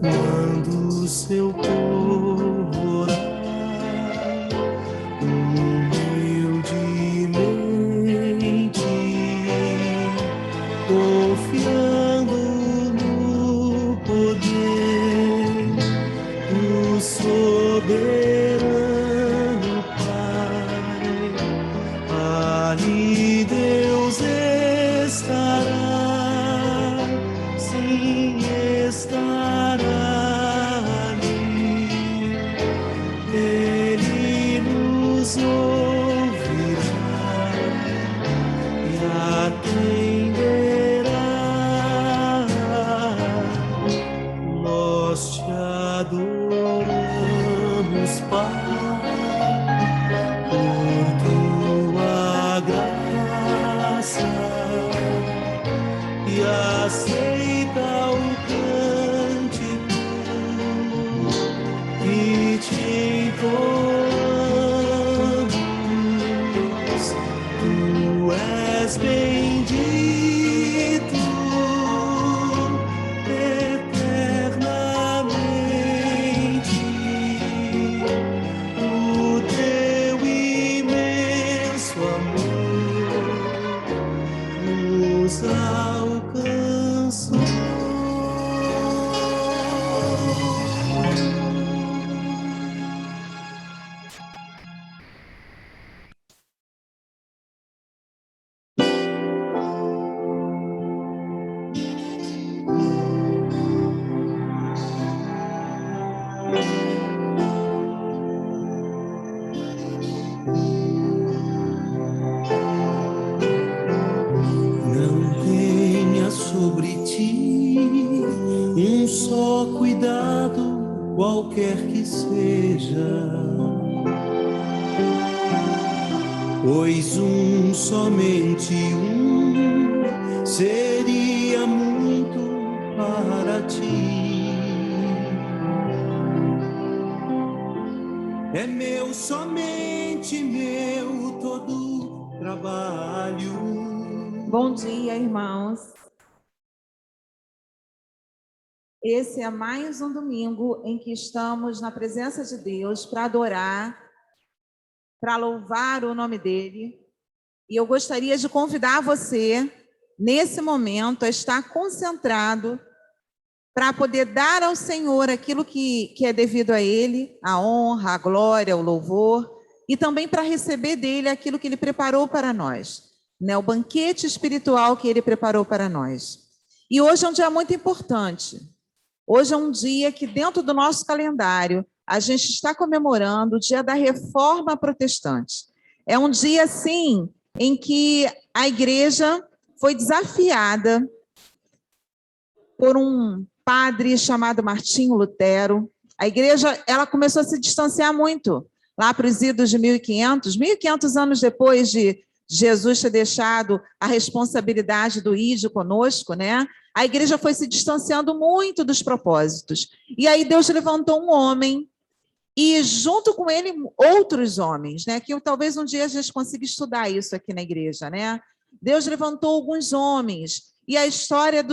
quando seu povo orar, humildemente, confiando no poder do soberano Pai. Ali Deus estará, sim, estará ali. Ele nos ouvirá e atenderá. Nós te adoramos, Pai, por tua graça, e aceita o cântico que te entoamos. Tu és bendito eternamente. O teu imenso amor nos alcançou. Não tenha sobre ti um só cuidado, qualquer que seja, pois somente seria muito para ti. É meu, somente meu, todo trabalho. Bom dia, irmãos. Esse é mais um domingo em que estamos na presença de Deus para adorar, para louvar o nome dele. E eu gostaria de convidar você, nesse momento, a estar concentrado para poder dar ao Senhor aquilo que é devido a ele, a honra, a glória, o louvor, e também para receber dele aquilo que ele preparou para nós, né? O banquete espiritual que ele preparou para nós. E hoje é um dia muito importante. Hoje é um dia que, dentro do nosso calendário, a gente está comemorando o dia da Reforma Protestante. É um dia, sim, em que a igreja foi desafiada por um padre chamado Martinho Lutero. A igreja, ela começou a se distanciar muito, lá para os idos de 1500 anos depois de Jesus ter deixado a responsabilidade do ide conosco, né? A igreja foi se distanciando muito dos propósitos. E aí Deus levantou um homem e junto com ele outros homens, né? Que talvez um dia a gente consiga estudar isso aqui na igreja, né? Deus levantou alguns homens e a história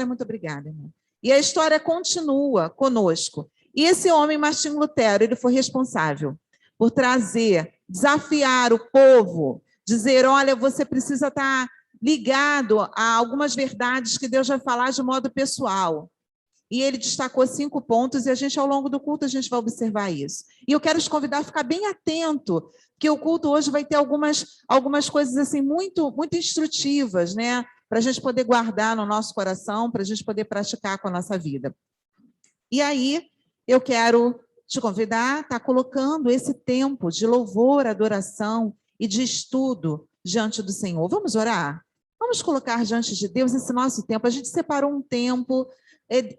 muito obrigada, irmão. E a história continua conosco. E esse homem, Martinho Lutero, ele foi responsável por desafiar o povo, dizer, olha, você precisa estar ligado a algumas verdades que Deus vai falar de modo pessoal. E ele destacou 5 pontos e a gente, ao longo do culto, a gente vai observar isso. E eu quero te convidar a ficar bem atento, que o culto hoje vai ter algumas coisas assim muito, muito instrutivas, né? Para a gente poder guardar no nosso coração, para a gente poder praticar com a nossa vida. E aí, eu quero te convidar a estar colocando esse tempo de louvor, adoração e de estudo diante do Senhor. Vamos orar? Vamos colocar diante de Deus esse nosso tempo. A gente separou um tempo,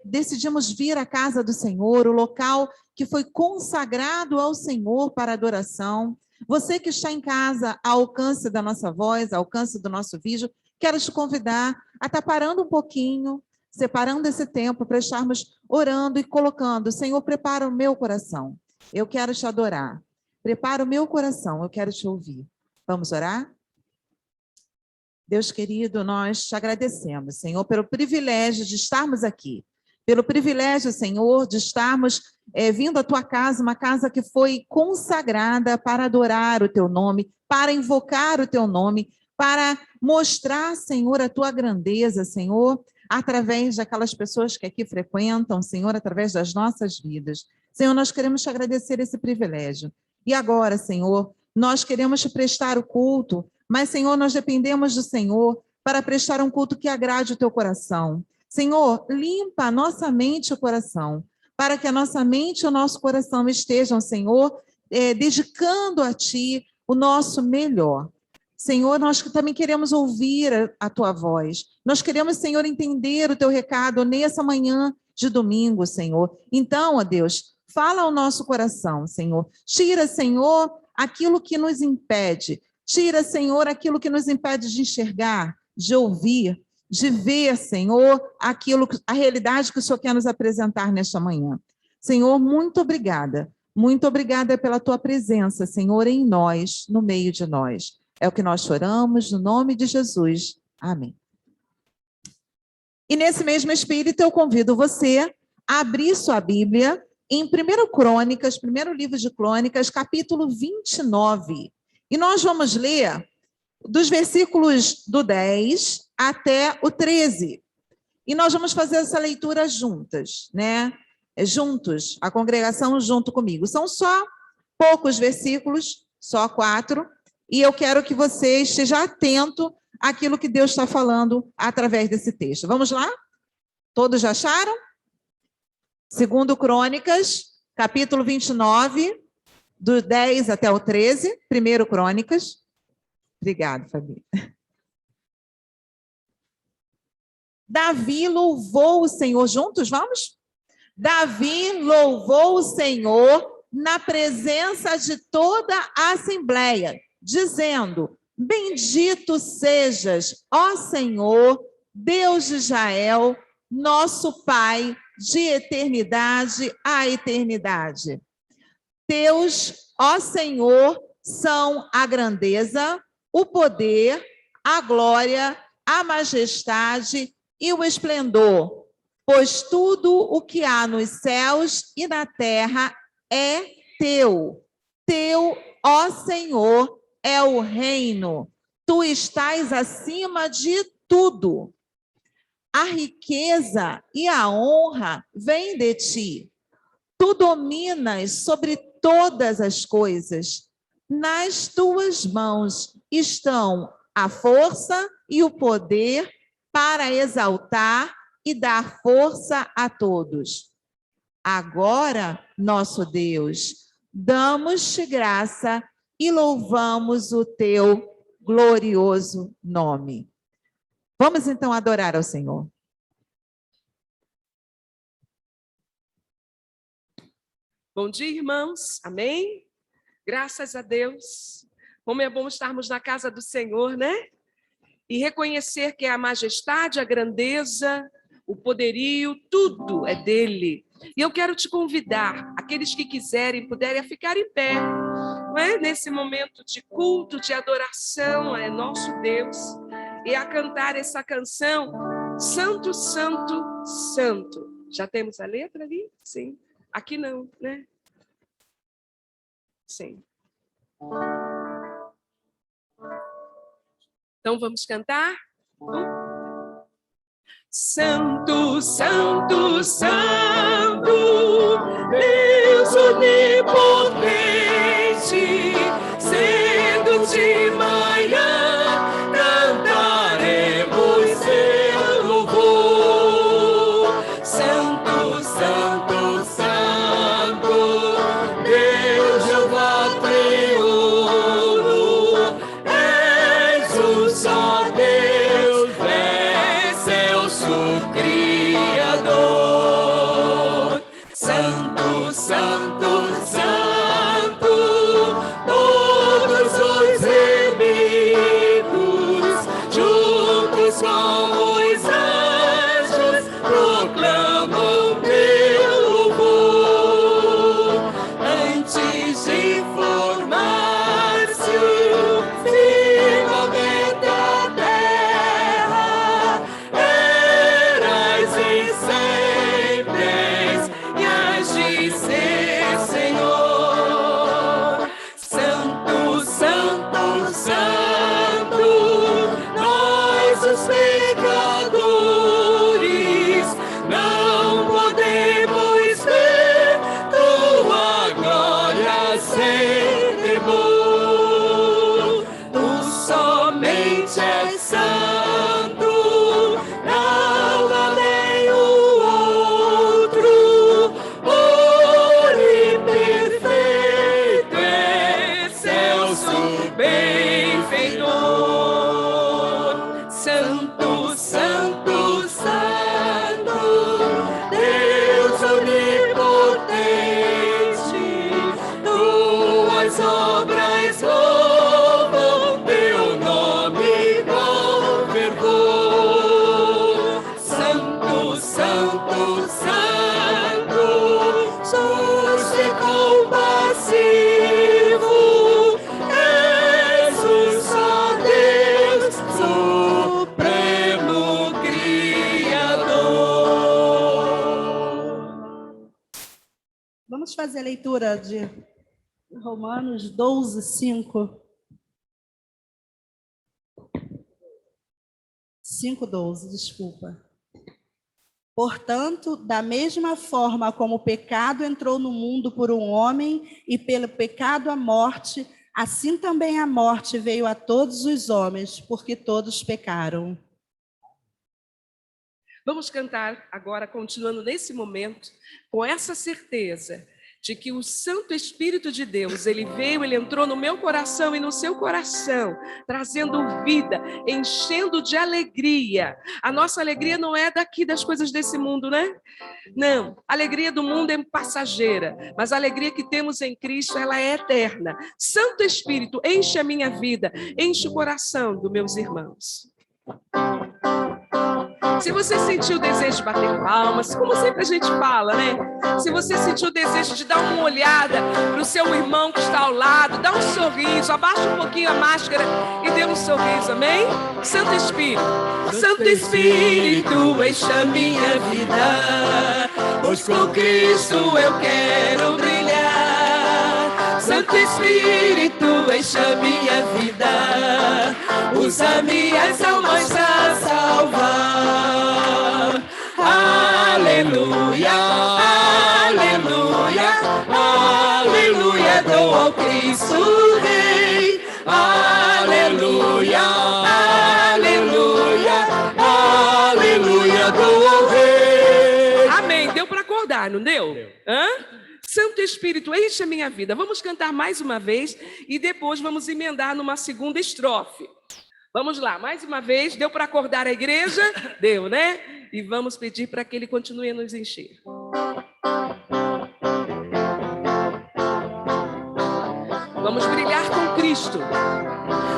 decidimos vir à casa do Senhor, o local que foi consagrado ao Senhor para adoração. Você que está em casa, ao alcance da nossa voz, ao alcance do nosso vídeo, quero te convidar a estar parando um pouquinho, separando esse tempo para estarmos orando e colocando, Senhor, prepara o meu coração, eu quero te adorar. Prepara o meu coração, eu quero te ouvir. Vamos orar? Deus querido, nós te agradecemos, Senhor, pelo privilégio de estarmos aqui, pelo privilégio, Senhor, de estarmos vindo à tua casa, uma casa que foi consagrada para adorar o teu nome, para invocar o teu nome, para mostrar, Senhor, a tua grandeza, Senhor, através daquelas pessoas que aqui frequentam, Senhor, através das nossas vidas. Senhor, nós queremos te agradecer esse privilégio. E agora, Senhor, nós queremos te prestar o culto, mas, Senhor, nós dependemos do Senhor para prestar um culto que agrade o teu coração. Senhor, limpa a nossa mente e o coração, para que a nossa mente e o nosso coração estejam, Senhor, dedicando a Ti o nosso melhor. Senhor, nós também queremos ouvir a Tua voz. Nós queremos, Senhor, entender o Teu recado nessa manhã de domingo, Senhor. Então, ó Deus, fala ao nosso coração, Senhor. Tira, Senhor, aquilo que nos impede. Tira, Senhor, aquilo que nos impede de enxergar, de ouvir, de ver, Senhor, a realidade que o Senhor quer nos apresentar nesta manhã. Senhor, muito obrigada. Muito obrigada pela tua presença, Senhor, em nós, no meio de nós. É o que nós choramos, no nome de Jesus. Amém. E nesse mesmo espírito, eu convido você a abrir sua Bíblia em 1 Crônicas, primeiro livro de Crônicas, capítulo 29. E nós vamos ler dos versículos do 10 até o 13. E nós vamos fazer essa leitura juntas, né? Juntos, a congregação junto comigo. São só poucos versículos, só 4, e eu quero que você esteja atento àquilo que Deus está falando através desse texto. Vamos lá? Todos já acharam? 2 Crônicas, capítulo 29, do 10 até o 13, 1 Crônicas. Obrigado, Fabi. Davi louvou o Senhor. Juntos, vamos? Davi louvou o Senhor na presença de toda a Assembleia, dizendo: Bendito sejas, ó Senhor, Deus de Israel, nosso Pai, de eternidade a eternidade. Teus, ó Senhor, são a grandeza, o poder, a glória, a majestade e o esplendor, pois tudo o que há nos céus e na terra é teu. Teu, ó Senhor, é o reino. Tu estás acima de tudo. A riqueza e a honra vêm de ti. Tu dominas sobre todas as coisas. Nas tuas mãos estão a força e o poder para exaltar e dar força a todos. Agora, nosso Deus, damos-te graça e louvamos o teu glorioso nome. Vamos então adorar ao Senhor. Bom dia, irmãos. Amém? Graças a Deus. Como é bom estarmos na casa do Senhor, né? E reconhecer que a majestade, a grandeza, o poderio, tudo é dele. E eu quero te convidar, aqueles que quiserem, puderem, a ficar em pé, não é? Nesse momento de culto, de adoração a nosso Deus, e a cantar essa canção, Santo, Santo, Santo. Já temos a letra ali? Sim. Aqui não, né? Sim. Então vamos cantar? Santo, Santo, Santo, Deus onipotente, cedo de manhã cantaremos seu louvor. Santo, Santo, Santo, Deus Jeová triuno, és o só Deus, excelso Criador. Santo, Santo, Santo, nosso benfeitor. Santo, santo, santo, Deus onipotente, tuas obras louvam teu nome com fervor. Santo, santo, santo, justo e compassivo, és o só Deus, supremo Criador. Vamos fazer a leitura de Romanos 12, 5. 5:12, desculpa. Portanto, da mesma forma como o pecado entrou no mundo por um homem e pelo pecado a morte, assim também a morte veio a todos os homens, porque todos pecaram. Vamos cantar agora, continuando nesse momento, com essa certeza de que o Santo Espírito de Deus, ele veio, ele entrou no meu coração e no seu coração, trazendo vida, enchendo de alegria. A nossa alegria não é daqui das coisas desse mundo, né? Não, a alegria do mundo é passageira, mas a alegria que temos em Cristo, ela é eterna. Santo Espírito, enche a minha vida, enche o coração dos meus irmãos. Se você sentiu o desejo de bater palmas, como sempre a gente fala, né? Se você sentiu o desejo de dar uma olhada para o seu irmão que está ao lado, dá um sorriso, abaixa um pouquinho a máscara e dê um sorriso, amém? Santo Espírito, Santo Espírito, enche a minha vida, pois com Cristo eu quero brilhar. Santo Espírito, enche a minha vida, usa minhas almas a salvar. Aleluia, aleluia, aleluia, dou ao Cristo Rei. Aleluia, aleluia, aleluia, dou ao Rei. Amém, deu para acordar, não deu? Hã? Santo Espírito, enche a minha vida. Vamos cantar mais uma vez e depois vamos emendar numa segunda estrofe. Vamos lá, mais uma vez. Deu para acordar a igreja? Deu, né? E vamos pedir para que ele continue a nos encher. Vamos brilhar com Cristo.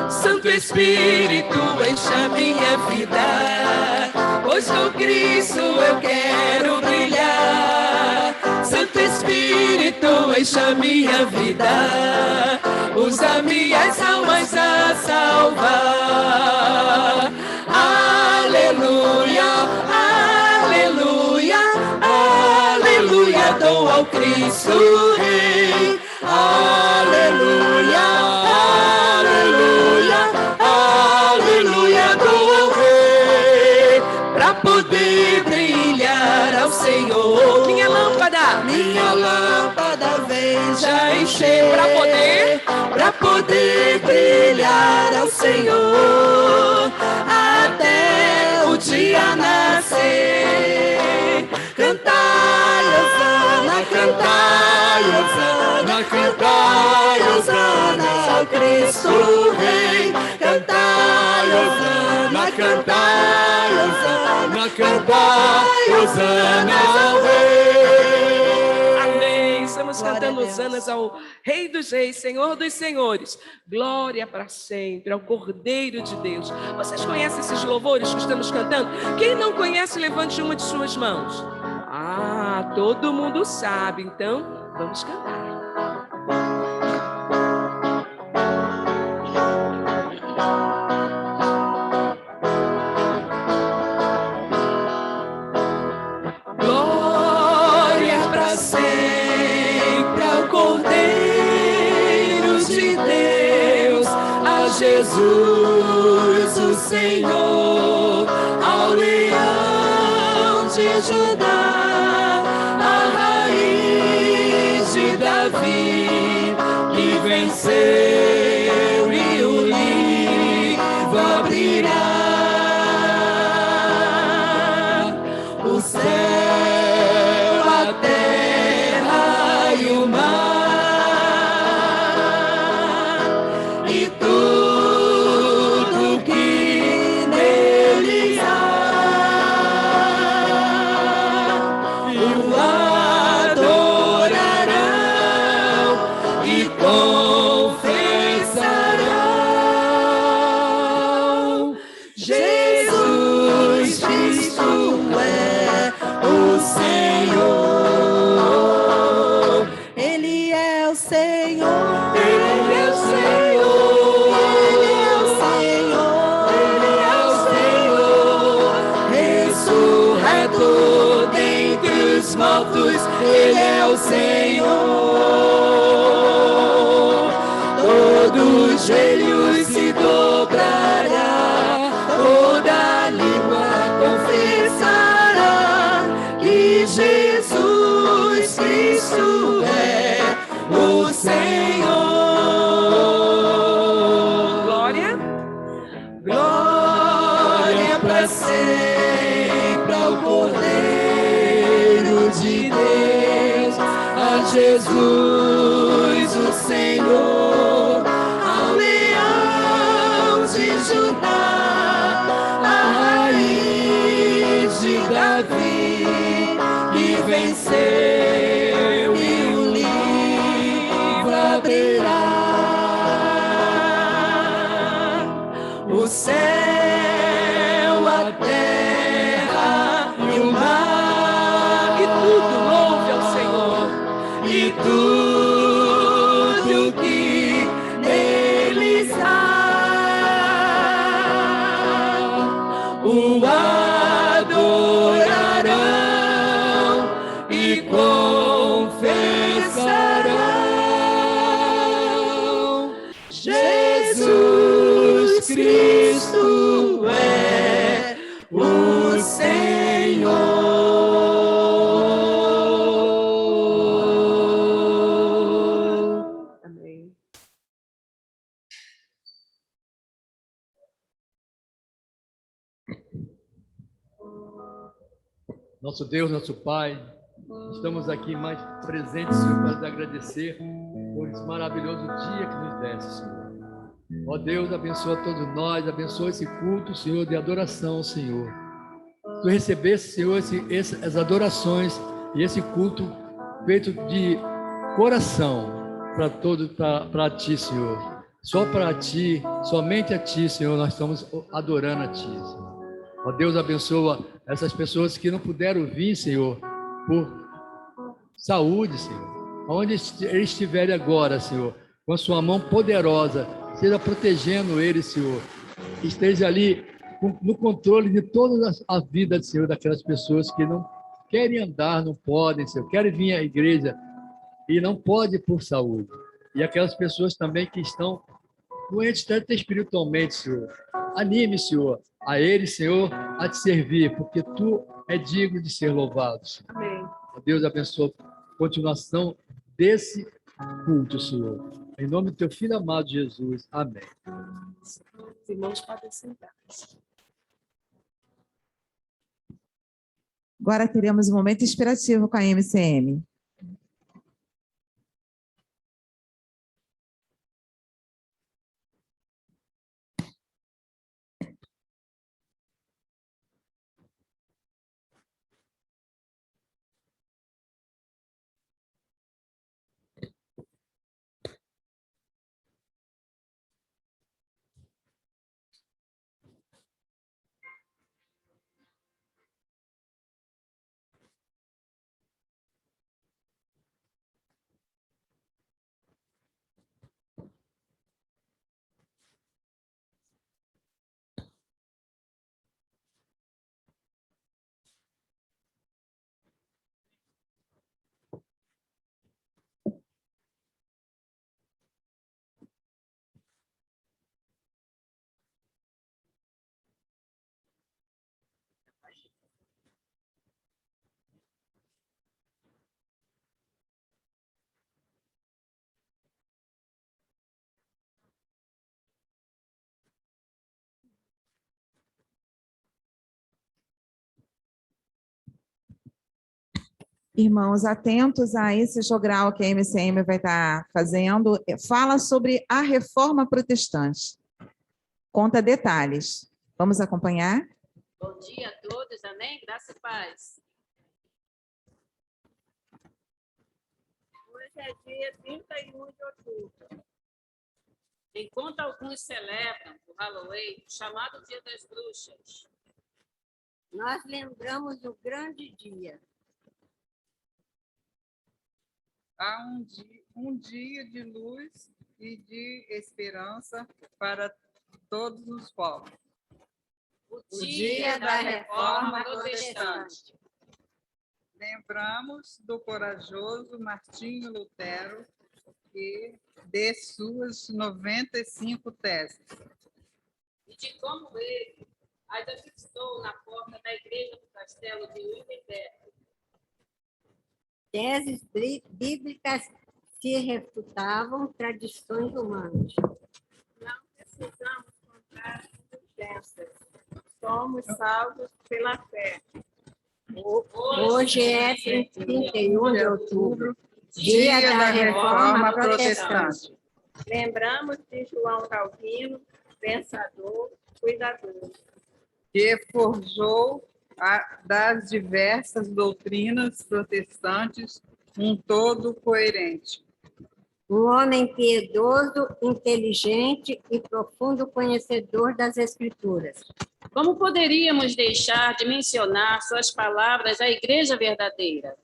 Santo Espírito, enche a minha vida, pois com Cristo eu quero brilhar. Santo Espírito, enche a minha vida, usa minhas almas a salvar. Aleluia, aleluia, aleluia, dou ao Cristo Rei. Aleluia, aleluia, aleluia, dou ao Rei, para poder brilhar ao Senhor. Minha lâmpada vem já encher, para poder brilhar ao Senhor, até o dia nascer. Cantai, Hosana, cantai, Hosana, cantai, Hosana ao Cristo Rei. Cantai, Hosana, cantai, Hosana, cantai, Hosana ao Rei. Amém. Estamos cantando hosanas ao Rei dos Reis, Senhor dos Senhores. Glória para sempre ao Cordeiro de Deus. Vocês conhecem esses louvores que estamos cantando? Quem não conhece, levante uma de suas mãos. Ah, todo mundo sabe, então vamos cantar. Glória para sempre ao Cordeiro de Deus, a Jesus o Senhor, ao Leão de Judá, Davi, que venceu e o livro abrirá. O céu, a terra e o mar e tudo que nele há o adorarão e confessarão: Jesus Cristo é o Senhor. Ele é o Senhor. Ele é o Senhor. Ele é o Senhor. Ele é o Senhor. Ressurreto dentre os mortos. Ele é o Senhor. Todo joelho se dobrará, toda língua confessará que Jesus Cristo é o Senhor. Glória. Glória para sempre ao Cordeiro de Deus, a Jesus o Senhor, ao Leão de Judá, a raiz de Davi, que venceu e o livro abrirá. O céu, a terra e o mar, E tudo louve ao Senhor. e tudo que neles há o adorarão e confessarão: Jesus Cristo é o Senhor. Amém. Nosso Deus, nosso Pai, estamos aqui mais presentes, Senhor, para te agradecer por esse maravilhoso dia que nos deste, Senhor. Ó Deus, abençoa todos nós, abençoa esse culto, Senhor, de adoração, Senhor. Tu recebesse, Senhor, essas adorações e esse culto feito de coração para Ti, Senhor. Só para Ti, somente a Ti, Senhor, nós estamos adorando a Ti, Senhor. Ó Deus, abençoa essas pessoas que não puderam vir, Senhor, por saúde, Senhor. Onde eles estiverem agora, Senhor, com a sua mão poderosa, seja protegendo eles, Senhor. Esteja ali no controle de toda a vida, Senhor, daquelas pessoas que não querem andar, não podem, Senhor, querem vir à igreja e não podem por saúde. E aquelas pessoas também que estão doentes tanto espiritualmente, Senhor. Anime, Senhor, a eles, Senhor, a te servir, porque Tu é digno de ser louvado, Senhor. Amém. Deus abençoe a continuação desse culto, Senhor. Em nome do Teu Filho amado Jesus. Amém. Os irmãos podem sentar. Agora teremos um momento inspirativo com a MCM. Irmãos, atentos a esse jogral que a MCM vai estar fazendo, fala sobre a reforma protestante. Conta detalhes. Vamos acompanhar? Bom dia a todos, amém? Graça e paz. Hoje é dia 31 de outubro. Enquanto alguns celebram o Halloween, chamado Dia das Bruxas, nós lembramos do grande dia. Há um dia de luz e de esperança para todos os povos. O dia da Reforma Protestante. Lembramos do corajoso Martinho Lutero e de suas 95 teses. E de como ele as afixou na porta da igreja do castelo de Wittenberg. Teses bíblicas que refutavam tradições humanas. Não precisamos comprar indulgências. Somos salvos pela fé. Hoje é 31 de outubro, dia da Reforma Protestante. Lembramos de João Calvino, pensador, cuidador, que forjou das diversas doutrinas protestantes um todo coerente. Um homem piedoso, inteligente e profundo conhecedor das Escrituras. Como poderíamos deixar de mencionar suas palavras à igreja verdadeira?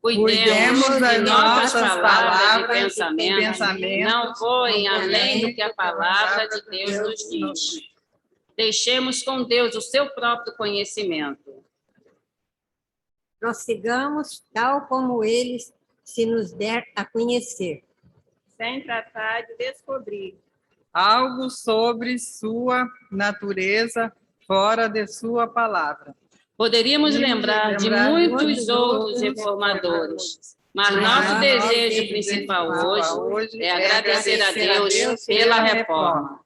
Cuidemos das nossas palavras e pensamentos, não voem além do que a palavra de Deus nos diz. Deixemos com Deus o seu próprio conhecimento. Prossigamos tal como ele se nos der a conhecer. sem tratar de descobrir algo sobre sua natureza fora de sua palavra. Poderíamos lembrar de muitos outros reformadores, mas nosso desejo principal hoje é agradecer a Deus pela reforma.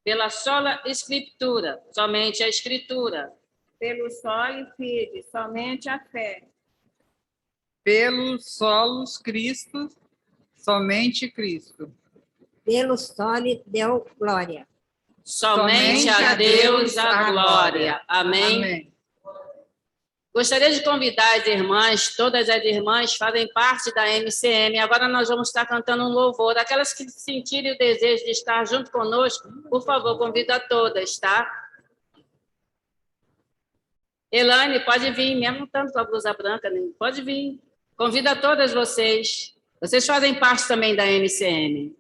Pela sola Escritura, somente a Escritura. pelo solo fide, somente a fé. Pelo solos Cristo, somente Cristo. Pelo sole deu glória. Somente a Deus a glória. Amém. Amém. Gostaria de convidar as irmãs, todas as irmãs fazem parte da MCM. Agora nós vamos estar cantando um louvor. Aquelas que sentirem o desejo de estar junto conosco, por favor, convido a todas, tá? Elaine, pode vir, mesmo não estando com a blusa branca, né? Pode vir. Convido a todas vocês. Vocês fazem parte também da MCM.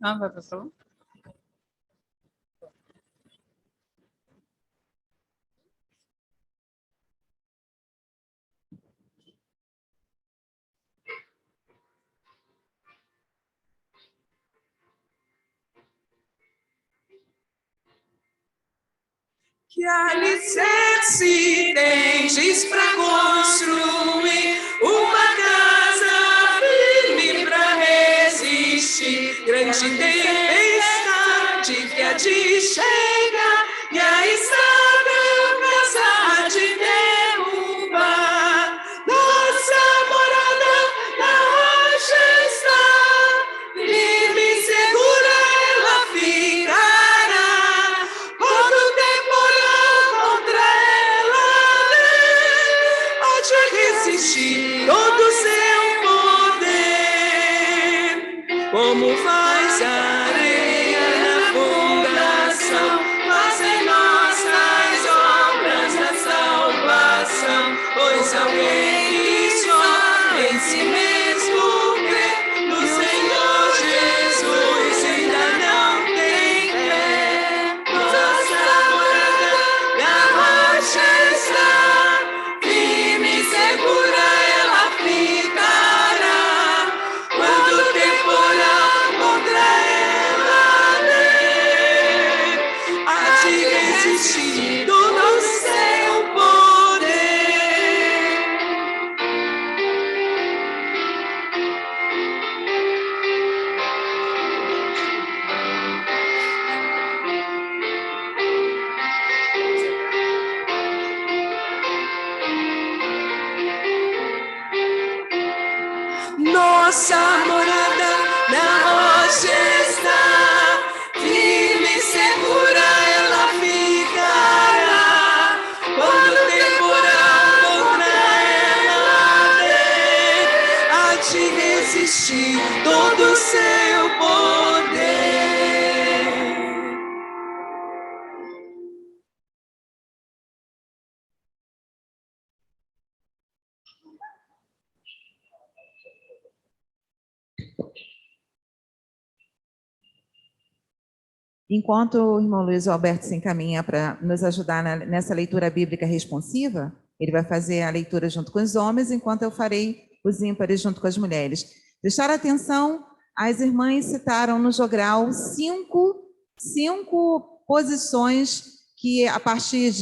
Ah, vai passar? Que alicerce tens pra construir uma casa firme pra resistir grande tempestade que há de chegar e a estável casa de derrubar. Nossa morada na rocha está, firme e segura ela ficará. Todo temporal contra ela vem, há de resistir todo o seu poder. Como faz a areia na fundação, faz em nossa nossa morada na rocha está, firme e segura ela ficará. Quando o temporal contra ela vem, há de resistir todo o seu poder. Enquanto o irmão Luiz Alberto se encaminha para nos ajudar nessa leitura bíblica responsiva, ele vai fazer a leitura junto com os homens, enquanto eu farei os ímpares junto com as mulheres. Prestar atenção, as irmãs citaram no jogral cinco posições que, a partir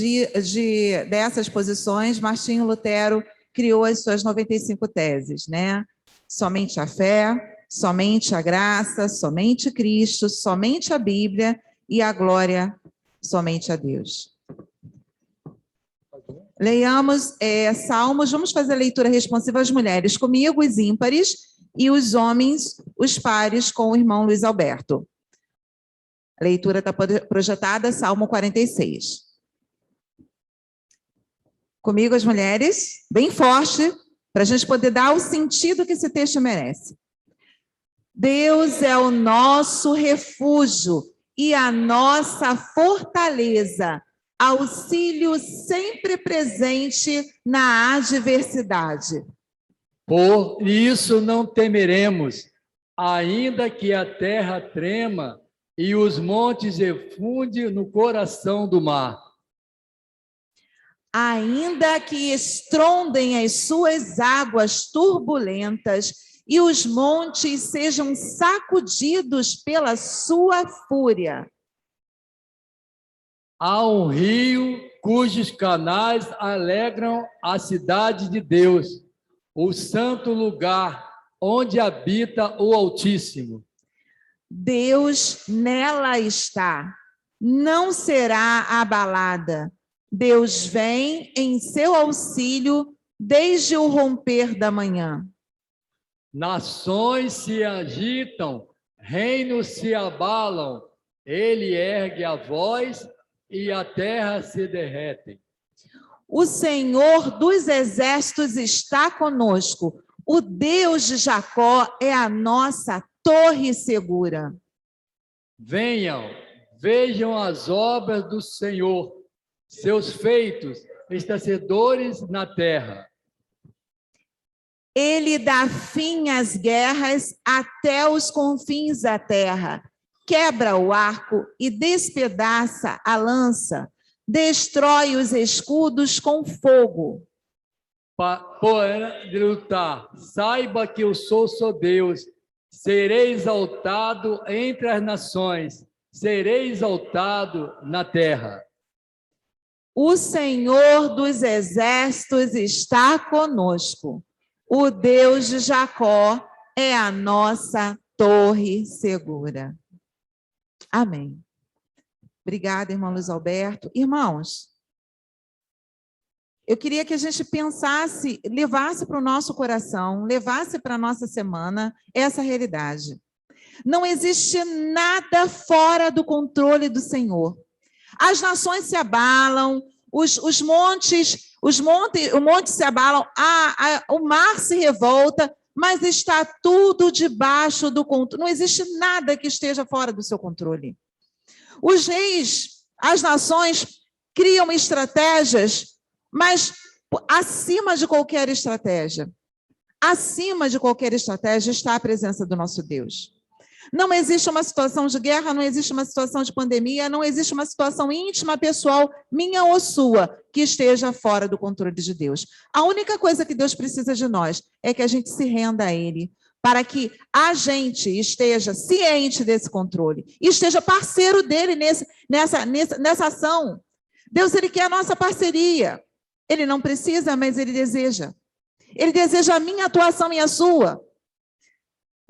dessas posições, Martinho Lutero criou as suas 95 teses, né? Somente a fé, somente a graça, somente Cristo, somente a Bíblia e a glória somente a Deus. Leiamos Salmos, vamos fazer a leitura responsiva às mulheres comigo, os ímpares, e os homens, os pares, com o irmão Luiz Alberto. A leitura está projetada, Salmo 46. Comigo as mulheres, bem forte, para a gente poder dar o sentido que esse texto merece. Deus é o nosso refúgio e a nossa fortaleza, auxílio sempre presente na adversidade. Por isso não temeremos, ainda que a terra trema e os montes efundem no coração do mar. Ainda que estrondem as suas águas turbulentas e os montes sejam sacudidos pela sua fúria. Há um rio cujos canais alegram a cidade de Deus, o santo lugar onde habita o Altíssimo. Deus nela está, não será abalada. Deus vem em seu auxílio desde o romper da manhã. Nações se agitam, reinos se abalam, ele ergue a voz e a terra se derrete. O Senhor dos exércitos está conosco, o Deus de Jacó é a nossa torre segura. Venham, vejam as obras do Senhor, seus feitos estarcedores na terra. Ele dá fim às guerras até os confins da terra, quebra o arco e despedaça a lança, destrói os escudos com fogo. Para lutar, saiba que eu sou Deus, serei exaltado entre as nações, serei exaltado na terra. O Senhor dos exércitos está conosco. O Deus de Jacó é a nossa torre segura. Amém. Obrigada, irmão Luiz Alberto. Irmãos, eu queria que a gente pensasse, levasse para o nosso coração, levasse para a nossa semana essa realidade. Não existe nada fora do controle do Senhor. As nações se abalam, os montes se abalam, o mar se revolta, mas está tudo debaixo do controle. Não existe nada que esteja fora do seu controle. Os reis, as nações criam estratégias, mas acima de qualquer estratégia está a presença do nosso Deus. Não existe uma situação de guerra, não existe uma situação de pandemia, não existe uma situação íntima, pessoal, minha ou sua, que esteja fora do controle de Deus. A única coisa que Deus precisa de nós é que a gente se renda a Ele, para que a gente esteja ciente desse controle e esteja parceiro dele nessa ação. Deus, Ele quer a nossa parceria. Ele não precisa, mas Ele deseja. Ele deseja a minha atuação e a sua.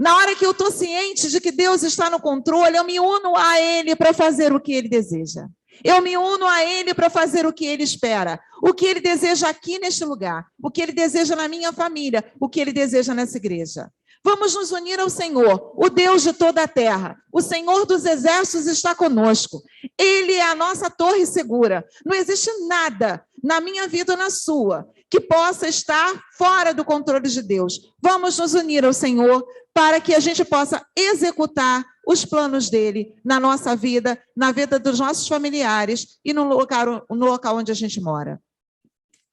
Na hora que eu estou ciente de que Deus está no controle, eu me uno a Ele para fazer o que Ele deseja. Eu me uno a Ele para fazer o que Ele espera. O que Ele deseja aqui neste lugar. O que Ele deseja na minha família. O que Ele deseja nessa igreja. Vamos nos unir ao Senhor, o Deus de toda a terra. O Senhor dos exércitos está conosco. Ele é a nossa torre segura. Não existe nada na minha vida ou na sua que possa estar fora do controle de Deus. Vamos nos unir ao Senhor para que a gente possa executar os planos dele na nossa vida, na vida dos nossos familiares e no local onde a gente mora.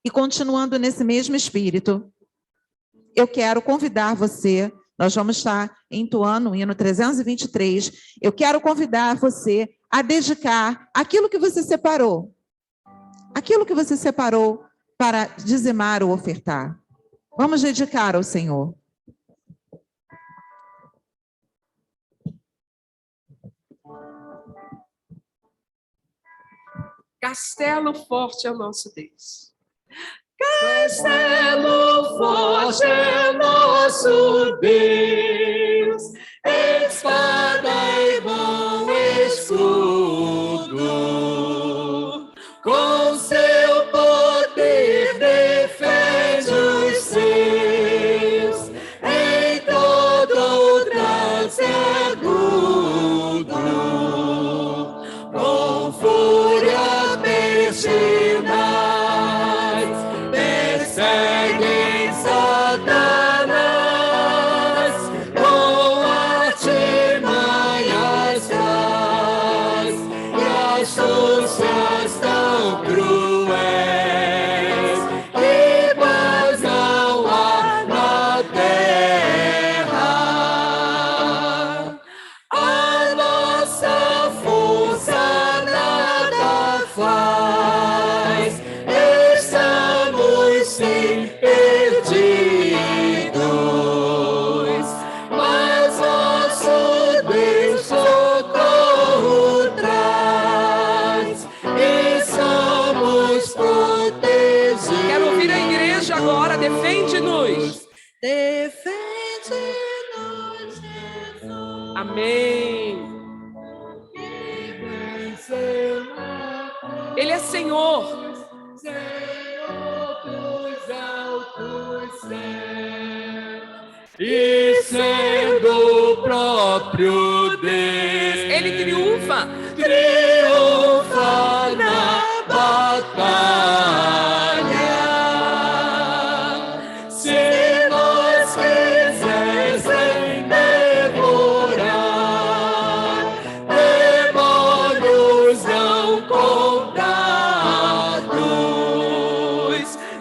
E continuando nesse mesmo espírito, eu quero convidar você, nós vamos estar entoando o hino 323, eu quero convidar você a dedicar aquilo que você separou para dizimar ou ofertar. Vamos dedicar ao Senhor. Castelo forte é o nosso Deus. Castelo forte é nosso Deus, espada e bom escudo, com seu poder defende os seus, em todo trance agudo, com fúria pertinaz. Perseguem Satanás com artimanhas traz e astúcias tão cruéis que mais não há na terra. A nossa força nada faz. Sim, perdidos, mas nosso Deus socorro traz e somos protegidos. Quero ouvir a igreja agora, defende-nos. Defende-nos, Jesus. Amém. Ele é Senhor. E sendo o próprio Deus, ele triunfa na batalha. Se nós quisessem devorar, demônios não contados,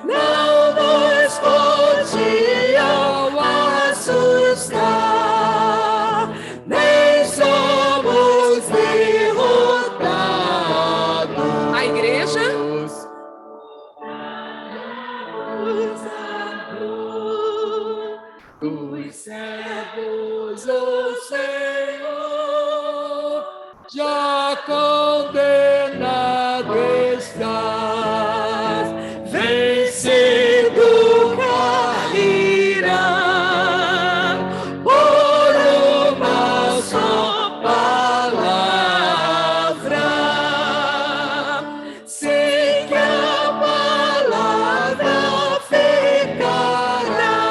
não nos podiam assustar, nem somos derrotados. A igreja? Dos servos, o Senhor já condenado estás, vencido cairá por uma só palavra. Sei que a palavra ficará,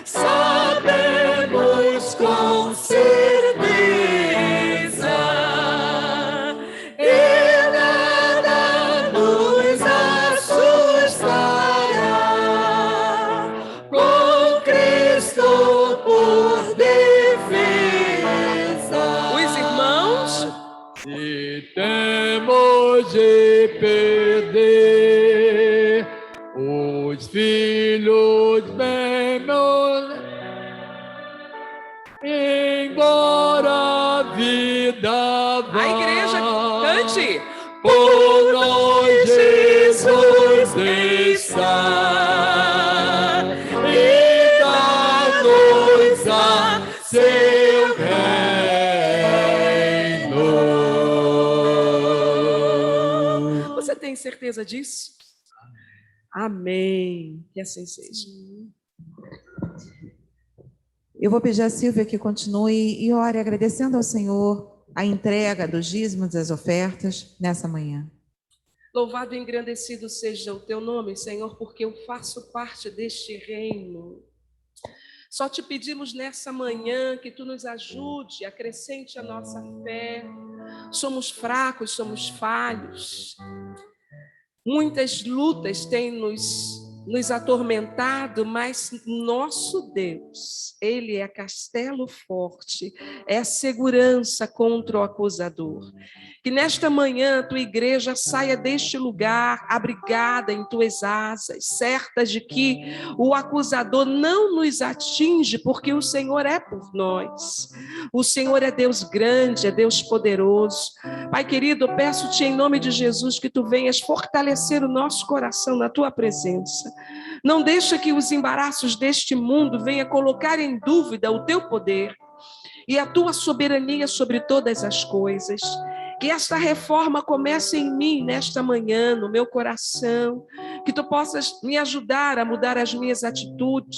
sabemos com certeza, e nada nos assustará, com Cristo por defesa. Os irmãos? Se temos de perder os filhos menos, embora a vida vá, A igreja, cante. por nós Jesus está e dá-nos a seu reino. Você tem certeza disso? Amém. Que assim seja. Eu vou pedir a Silvia que continue e ore agradecendo ao Senhor a entrega dos dízimos e das ofertas nessa manhã. Louvado e engrandecido seja o teu nome, Senhor, porque eu faço parte deste reino. Só te pedimos nessa manhã que tu nos ajude, acrescente a nossa fé. Somos fracos, somos falhos. Muitas lutas têm nos atormentado, mas nosso Deus, Ele é castelo forte, é segurança contra o acusador. Que nesta manhã a tua igreja saia deste lugar abrigada em tuas asas, certas de que o acusador não nos atinge, porque o Senhor é por nós. O Senhor é Deus grande, é Deus poderoso. Pai querido, eu peço-te em nome de Jesus que tu venhas fortalecer o nosso coração na tua presença. Não deixa que os embaraços deste mundo venham colocar em dúvida o teu poder e a tua soberania sobre todas as coisas. Que esta reforma comece em mim nesta manhã, no meu coração, que tu possas me ajudar a mudar as minhas atitudes,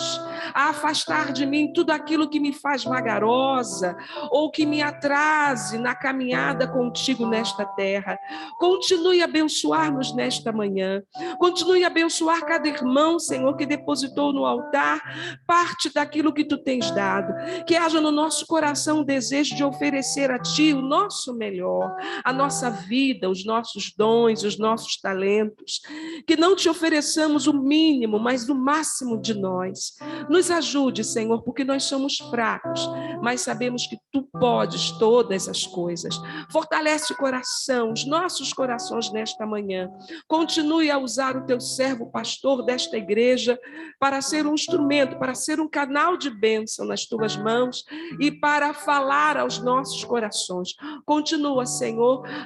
a afastar de mim tudo aquilo que me faz vagarosa ou que me atrase na caminhada contigo nesta terra. Continue a abençoar-nos nesta manhã, continue a abençoar cada irmão, Senhor, que depositou no altar parte daquilo que tu tens dado, que haja no nosso coração o desejo de oferecer a ti o nosso melhor, a nossa vida, os nossos dons, os nossos talentos, que não te ofereçamos o mínimo, mas o máximo de nós. Nos ajude, Senhor, porque nós somos fracos, mas sabemos que tu podes todas as coisas. Fortalece o coração, os nossos corações nesta manhã. Continue a usar o teu servo pastor desta igreja para ser um instrumento, para ser um canal de bênção nas tuas mãos e para falar aos nossos corações. Continua, Senhor,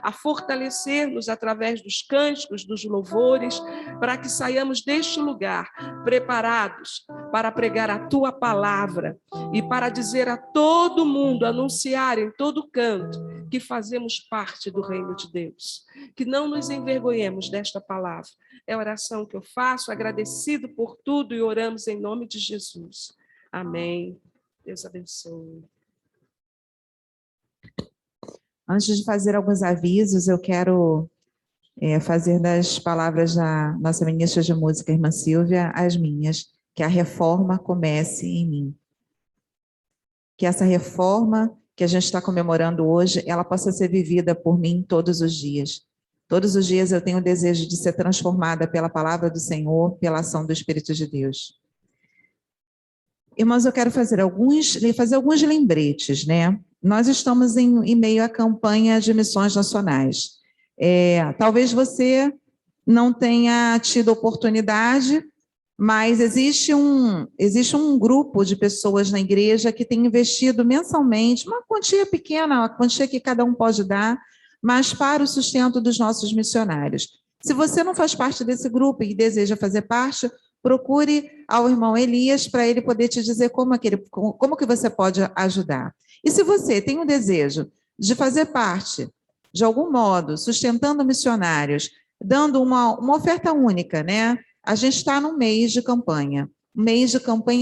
a fortalecer-nos através dos cânticos, dos louvores, para que saiamos deste lugar preparados para pregar a tua palavra e para dizer a todo mundo, anunciar em todo canto que fazemos parte do reino de Deus. Que não nos envergonhemos desta palavra. É a oração que eu faço, agradecido por tudo, e oramos em nome de Jesus. Amém. Deus abençoe. Antes de fazer alguns avisos, eu quero fazer das palavras da nossa ministra de música, irmã Silvia, as minhas, que a reforma comece em mim. Que essa reforma que a gente está comemorando hoje, ela possa ser vivida por mim todos os dias. Todos os dias eu tenho o desejo de ser transformada pela palavra do Senhor, pela ação do Espírito de Deus. Irmãos, eu quero fazer alguns lembretes, né? Nós estamos em meio à campanha de missões nacionais. Talvez você não tenha tido oportunidade, mas existe um grupo de pessoas na igreja que tem investido mensalmente, uma quantia pequena, uma quantia que cada um pode dar, mas para o sustento dos nossos missionários. Se você não faz parte desse grupo e deseja fazer parte, procure ao irmão Elias para ele poder te dizer como que você pode ajudar. E se você tem um desejo de fazer parte, de algum modo, sustentando missionários, dando uma oferta única, né? A gente está no mês de campanha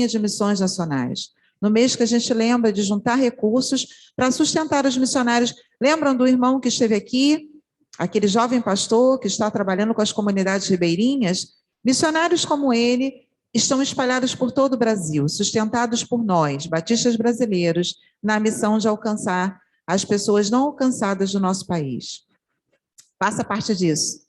de missões nacionais. No mês que a gente lembra de juntar recursos para sustentar os missionários. Lembram do irmão que esteve aqui? Aquele jovem pastor que está trabalhando com as comunidades ribeirinhas? Missionários como ele estão espalhados por todo o Brasil, sustentados por nós, batistas brasileiros, na missão de alcançar as pessoas não alcançadas do nosso país. Faça parte disso.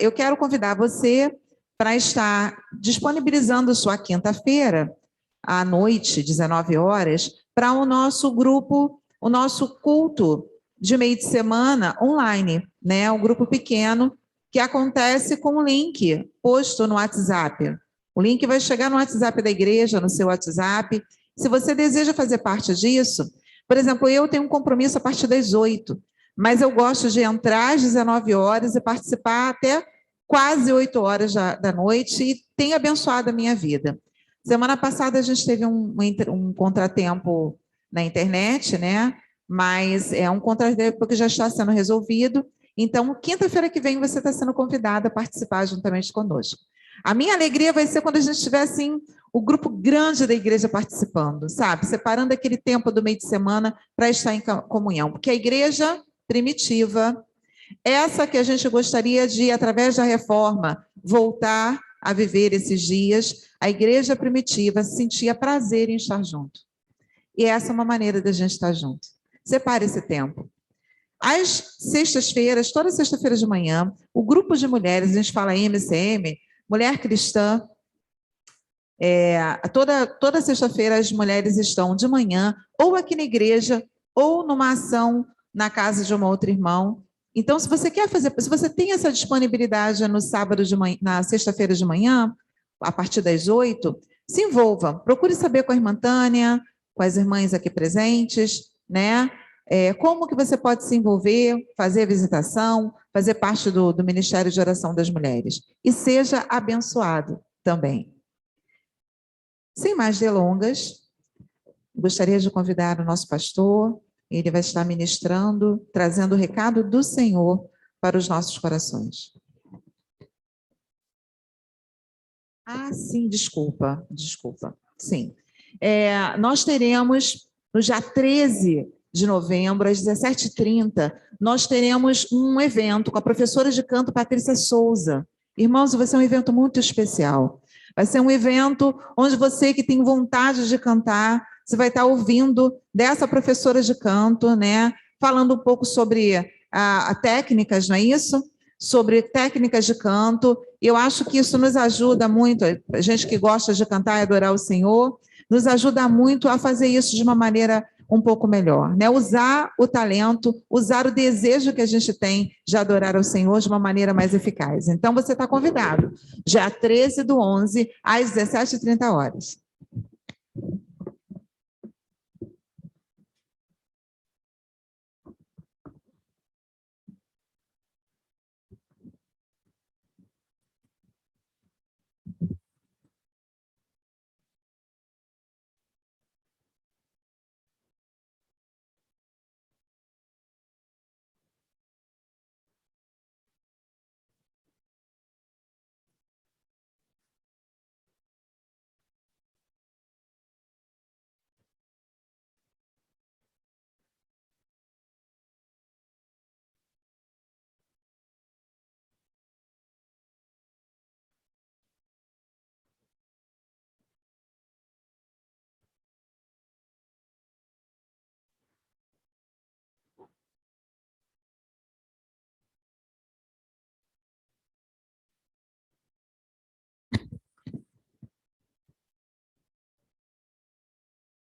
Eu quero convidar você para estar disponibilizando sua quinta-feira, à noite, 19 horas, para o nosso grupo, o nosso culto de meio de semana online, né? Um grupo pequeno que acontece com o link posto no WhatsApp. O link vai chegar no WhatsApp da igreja, no seu WhatsApp. Se você deseja fazer parte disso, por exemplo, eu tenho um compromisso a partir das 8, mas eu gosto de entrar às 19 horas e participar até quase 8 horas da noite e tem abençoado a minha vida. Semana passada a gente teve um contratempo na internet, né? Mas é um contratempo que já está sendo resolvido. Então, quinta-feira que vem você está sendo convidada a participar juntamente conosco. A minha alegria vai ser quando a gente tiver, assim, o grupo grande da igreja participando, sabe? Separando aquele tempo do meio de semana para estar em comunhão. Porque a igreja primitiva, essa que a gente gostaria de, através da reforma, voltar a viver esses dias, a igreja primitiva sentia prazer em estar junto. E essa é uma maneira da gente estar junto. Separe esse tempo. Às sextas-feiras, toda sexta-feira de manhã, o grupo de mulheres, a gente fala MCM, Mulher Cristã, toda sexta-feira as mulheres estão de manhã, ou aqui na igreja, ou numa ação na casa de uma outra irmã. Então, se você quer fazer, se você tem essa disponibilidade no sábado de manhã, na sexta-feira de manhã, a partir das 8, se envolva. Procure saber com a irmã Tânia, com as irmãs aqui presentes, né? Como que você pode se envolver, fazer a visitação, fazer parte do Ministério de Oração das Mulheres. E seja abençoado também. Sem mais delongas, gostaria de convidar o nosso pastor. Ele vai estar ministrando, trazendo o recado do Senhor para os nossos corações. Ah, sim, desculpa. Sim. Nós teremos, no dia 13 de novembro, às 17h30, nós teremos um evento com a professora de canto Patrícia Souza. Irmãos, vai ser um evento muito especial. Vai ser um evento onde você que tem vontade de cantar, você vai estar ouvindo dessa professora de canto, né? Falando um pouco sobre a técnicas, não é isso? Sobre técnicas de canto. Eu acho que isso nos ajuda muito, a gente que gosta de cantar e adorar o Senhor, nos ajuda muito a fazer isso de uma maneira um pouco melhor, né? Usar o talento, usar o desejo que a gente tem de adorar ao Senhor de uma maneira mais eficaz. Então, você está convidado, dia 13/11, às 17h30.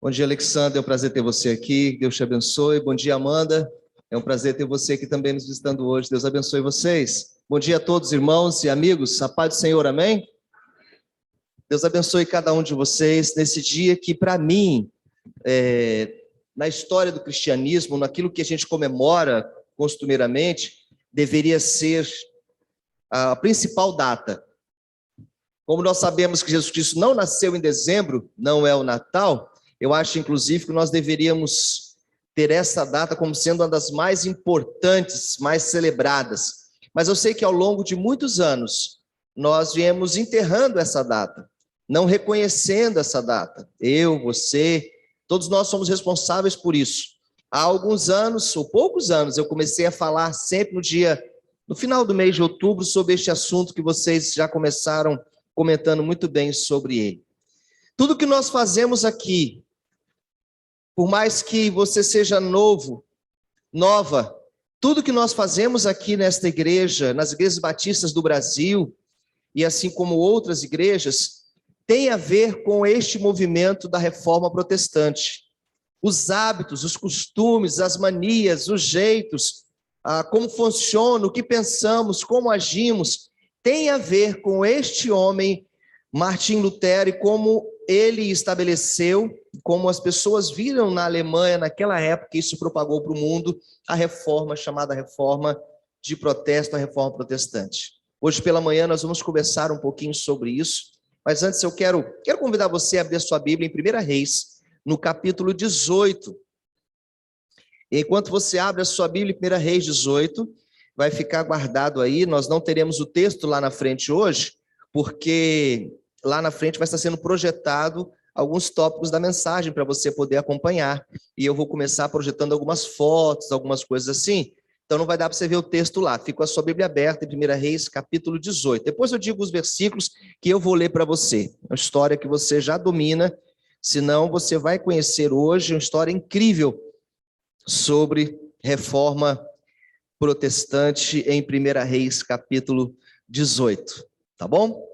Bom dia, Alexandre, é um prazer ter você aqui, Deus te abençoe. Bom dia, Amanda, é um prazer ter você aqui também nos visitando hoje, Deus abençoe vocês. Bom dia a todos, irmãos e amigos, a paz do Senhor, amém? Deus abençoe cada um de vocês nesse dia que, para mim, na história do cristianismo, naquilo que a gente comemora costumeiramente, deveria ser a principal data. Como nós sabemos que Jesus Cristo não nasceu em dezembro, não é o Natal, eu acho, inclusive, que nós deveríamos ter essa data como sendo uma das mais importantes, mais celebradas. Mas eu sei que ao longo de muitos anos, nós viemos enterrando essa data, não reconhecendo essa data. Eu, você, todos nós somos responsáveis por isso. Há alguns anos, ou poucos anos, eu comecei a falar sempre no final do mês de outubro, sobre este assunto que vocês já começaram comentando muito bem sobre ele. Tudo que nós fazemos aqui, por mais que você seja novo, nova, tudo que nós fazemos aqui nesta igreja, nas igrejas batistas do Brasil, e assim como outras igrejas, tem a ver com este movimento da reforma protestante. Os hábitos, os costumes, as manias, os jeitos, como funciona, o que pensamos, como agimos, tem a ver com este homem, Martim Lutero, e como ele estabeleceu, como as pessoas viram na Alemanha naquela época, isso propagou para o mundo, a reforma chamada reforma de protesto, a reforma protestante. Hoje pela manhã nós vamos conversar um pouquinho sobre isso, mas antes eu quero convidar você a abrir a sua Bíblia em 1 Reis, no capítulo 18. Enquanto você abre a sua Bíblia em 1 Reis 18, vai ficar guardado aí, nós não teremos o texto lá na frente hoje, porque lá na frente vai estar sendo projetado alguns tópicos da mensagem para você poder acompanhar. E eu vou começar projetando algumas fotos, algumas coisas assim, Então não vai dar para você ver o texto lá. Fica com a sua Bíblia aberta em 1 Reis, capítulo 18. Depois eu digo os versículos que eu vou ler para você. É uma história que você já domina, senão você vai conhecer hoje uma história incrível sobre reforma protestante em 1 Reis, capítulo 18. Tá bom?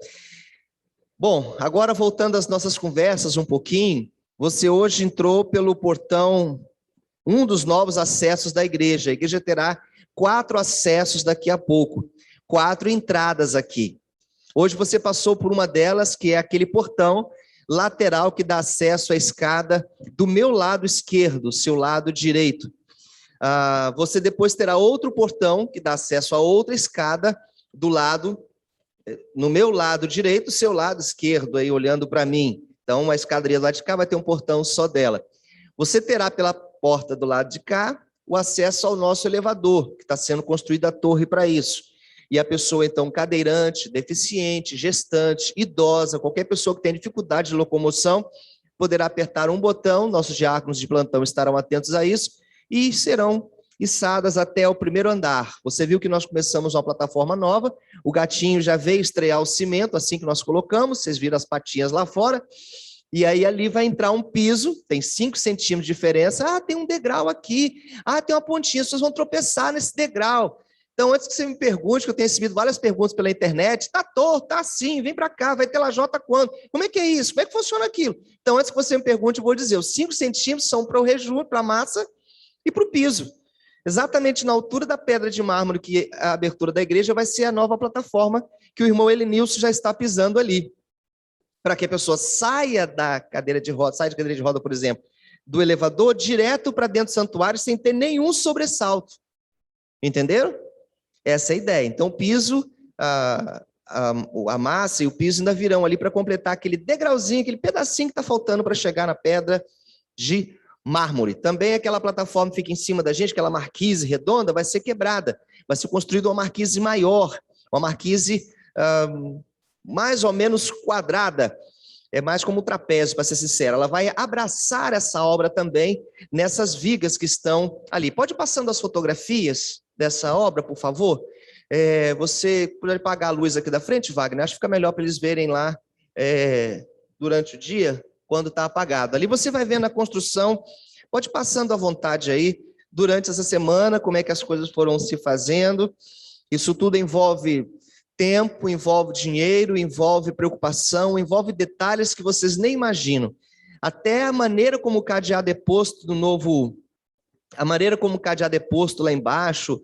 Bom, agora voltando às nossas conversas um pouquinho, você hoje entrou pelo portão, um dos novos acessos da igreja. A igreja terá 4 acessos daqui a pouco, 4 entradas aqui. Hoje você passou por uma delas, que é aquele portão lateral que dá acesso à escada do meu lado esquerdo, seu lado direito. Você depois terá outro portão que dá acesso a outra escada do lado, no meu lado direito, seu lado esquerdo, aí olhando para mim. Então, uma escadaria do lado de cá vai ter um portão só dela. Você terá pela porta do lado de cá o acesso ao nosso elevador, que está sendo construída a torre para isso. E a pessoa, então, cadeirante, deficiente, gestante, idosa, qualquer pessoa que tenha dificuldade de locomoção, poderá apertar um botão, nossos diáconos de plantão estarão atentos a isso, e serão içadas até o primeiro andar. Você viu que nós começamos uma plataforma nova, o gatinho já veio estrear o cimento, assim que nós colocamos, vocês viram as patinhas lá fora, e aí ali vai entrar um piso, tem 5 centímetros de diferença, tem um degrau aqui, tem uma pontinha, vocês vão tropeçar nesse degrau. Então, antes que você me pergunte, que eu tenho recebido várias perguntas pela internet, tá torto, tá assim, vem para cá, vai ter lajota quando? Como é que é isso? Como é que funciona aquilo? Então, antes que você me pergunte, eu vou dizer, os 5 centímetros são para o rejunte, para a massa e para o piso. Exatamente na altura da pedra de mármore, que a abertura da igreja vai ser a nova plataforma que o irmão Elenilson já está pisando ali. Para que a pessoa saia da cadeira de roda, por exemplo, do elevador, direto para dentro do santuário, sem ter nenhum sobressalto. Entenderam? Essa é a ideia. Então, o piso, a massa e o piso ainda virão ali para completar aquele degrauzinho, aquele pedacinho que está faltando para chegar na pedra de mármore. Também aquela plataforma que fica em cima da gente, aquela marquise redonda, vai ser quebrada. Vai ser construída uma marquise maior, uma marquise mais ou menos quadrada. É mais como um trapézio, para ser sincero. Ela vai abraçar essa obra também nessas vigas que estão ali. Pode ir passando as fotografias dessa obra, por favor? Você pode apagar a luz aqui da frente, Wagner? Acho que fica melhor para eles verem lá durante o dia, quando está apagado. Ali você vai vendo a construção. Pode ir passando à vontade aí, durante essa semana, como é que as coisas foram se fazendo. Isso tudo envolve tempo, envolve dinheiro, envolve preocupação, envolve detalhes que vocês nem imaginam. Até a maneira como o cadeado é posto no novo... A maneira como o cadeado é posto lá embaixo,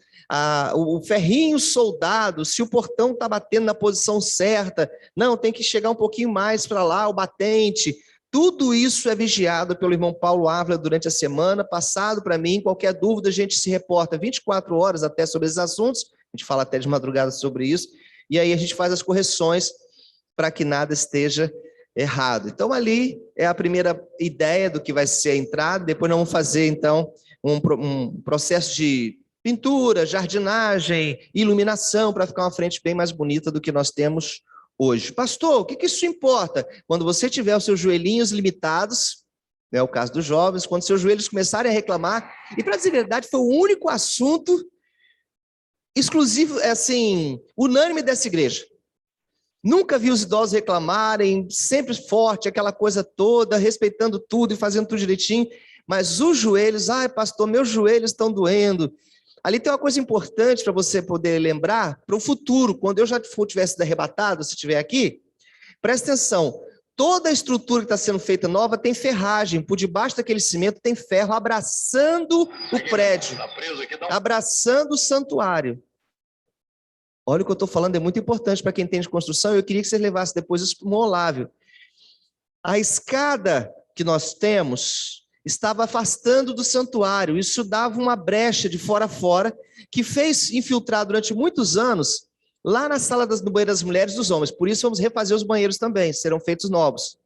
o ferrinho soldado, se o portão está batendo na posição certa, não, tem que chegar um pouquinho mais para lá, o batente. Tudo isso é vigiado pelo irmão Paulo Ávila durante a semana, passado para mim. Qualquer dúvida, a gente se reporta 24 horas até sobre esses assuntos, a gente fala até de madrugada sobre isso, e aí a gente faz as correções para que nada esteja errado. Então, ali é a primeira ideia do que vai ser a entrada. Depois nós vamos fazer, então, um processo de pintura, jardinagem, iluminação, para ficar uma frente bem mais bonita do que nós temos hoje. Pastor, o que isso importa? Quando você tiver os seus joelhinhos limitados, é o caso dos jovens, quando seus joelhos começarem a reclamar, e para dizer a verdade, foi o único assunto exclusivo, assim, unânime dessa igreja. Nunca vi os idosos reclamarem, sempre forte, aquela coisa toda, respeitando tudo e fazendo tudo direitinho, mas os joelhos, pastor, meus joelhos estão doendo. Ali tem uma coisa importante para você poder lembrar para o futuro, quando eu já tivesse sido arrebatado, se estiver aqui, presta atenção, toda a estrutura que está sendo feita nova tem ferragem, por debaixo daquele cimento tem ferro abraçando o prédio, abraçando o santuário. Olha o que eu estou falando, é muito importante para quem entende construção, eu queria que você levasse depois isso para o Olávio. A escada que nós temos estava afastando do santuário, isso dava uma brecha de fora a fora, que fez infiltrar durante muitos anos, lá na sala do banheiro das mulheres e dos homens. Por isso vamos refazer os banheiros também, serão feitos novos.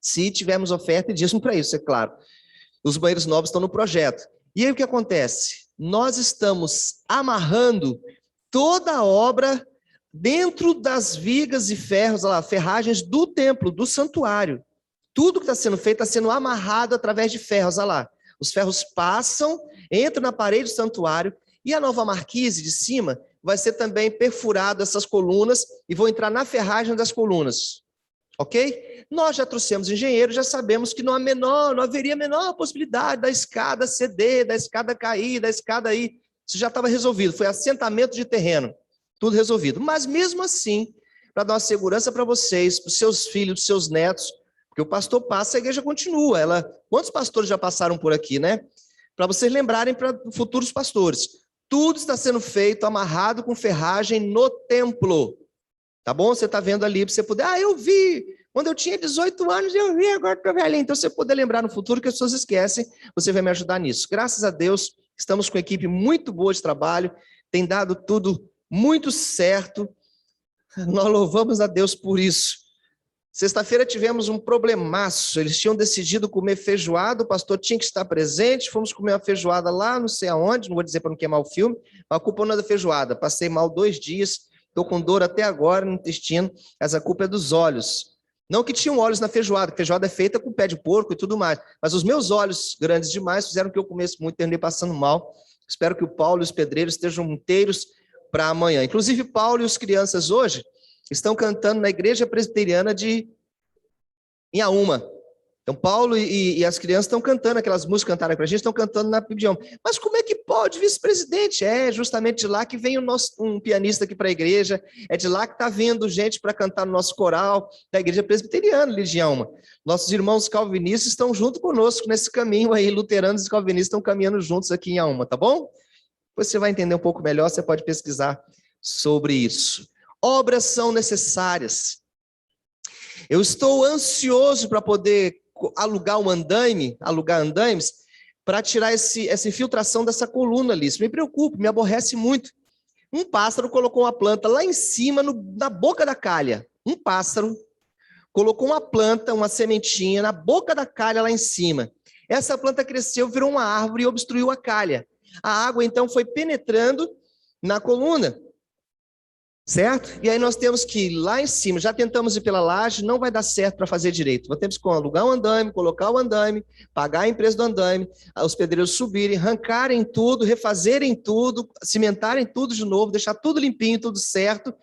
Se tivermos oferta e dízimo para isso, é claro. Os banheiros novos estão no projeto. E aí o que acontece? Nós estamos amarrando toda a obra dentro das vigas e ferros, ferragens do templo, do santuário. Tudo que está sendo feito está sendo amarrado através de ferros, olha lá. Os ferros passam, entram na parede do santuário E a nova marquise de cima vai ser também perfurado essas colunas e vão entrar na ferragem das colunas. Ok? Nós já trouxemos engenheiro, já sabemos que não haveria a menor possibilidade da escada ceder, da escada cair, da escada ir. Isso já estava resolvido, foi assentamento de terreno, tudo resolvido. Mas mesmo assim, para dar uma segurança para vocês, para os seus filhos, para os seus netos, porque o pastor passa, a igreja continua. Quantos pastores já passaram por aqui, né? Para vocês lembrarem para futuros pastores. Tudo está sendo feito amarrado com ferragem no templo. Tá bom? Você está vendo ali para você poder. Eu vi. Quando eu tinha 18 anos, eu vi, agora estou velhinho. Então, você poder lembrar no futuro que as pessoas esquecem, você vai me ajudar nisso. Graças a Deus, estamos com uma equipe muito boa de trabalho, tem dado tudo muito certo. Nós louvamos a Deus por isso. Sexta-feira tivemos um problemaço, eles tinham decidido comer feijoada, o pastor tinha que estar presente, fomos comer uma feijoada lá, não sei aonde, não vou dizer para não queimar o filme, mas a culpa não é da feijoada, passei mal 2 dias, estou com dor até agora no intestino, mas a culpa é dos olhos. Não que tinham olhos na feijoada, feijoada é feita com pé de porco e tudo mais, mas os meus olhos grandes demais fizeram que eu comesse muito, terminei passando mal. Espero que o Paulo e os pedreiros estejam inteiros para amanhã. Inclusive, Paulo e as crianças hoje estão cantando na igreja presbiteriana de Inhaúma. Então, Paulo e as crianças estão cantando aquelas músicas que cantaram para a gente, estão cantando na idioma. Mas como é que pode, vice-presidente? É justamente de lá que vem um pianista aqui para a igreja, é de lá que está vindo gente para cantar no nosso coral da igreja presbiteriana de Inhaúma. Nossos irmãos calvinistas estão junto conosco nesse caminho aí, luteranos e calvinistas estão caminhando juntos aqui em Inhaúma, tá bom? Depois você vai entender um pouco melhor, você pode pesquisar sobre isso. Obras são necessárias. Eu estou ansioso para poder alugar andaimes, para tirar essa infiltração dessa coluna ali. Isso me preocupa, me aborrece muito. Um pássaro colocou uma planta lá em cima, na boca da calha. Um pássaro colocou uma planta, uma sementinha, na boca da calha lá em cima. Essa planta cresceu, virou uma árvore e obstruiu a calha. A água, então, foi penetrando na coluna. Certo? E aí nós temos que ir lá em cima, já tentamos ir pela laje, não vai dar certo para fazer direito. Nós temos que alugar um andaime, colocar o andaime, pagar a empresa do andaime, os pedreiros subirem, arrancarem tudo, refazerem tudo, cimentarem tudo de novo, deixar tudo limpinho, tudo certo,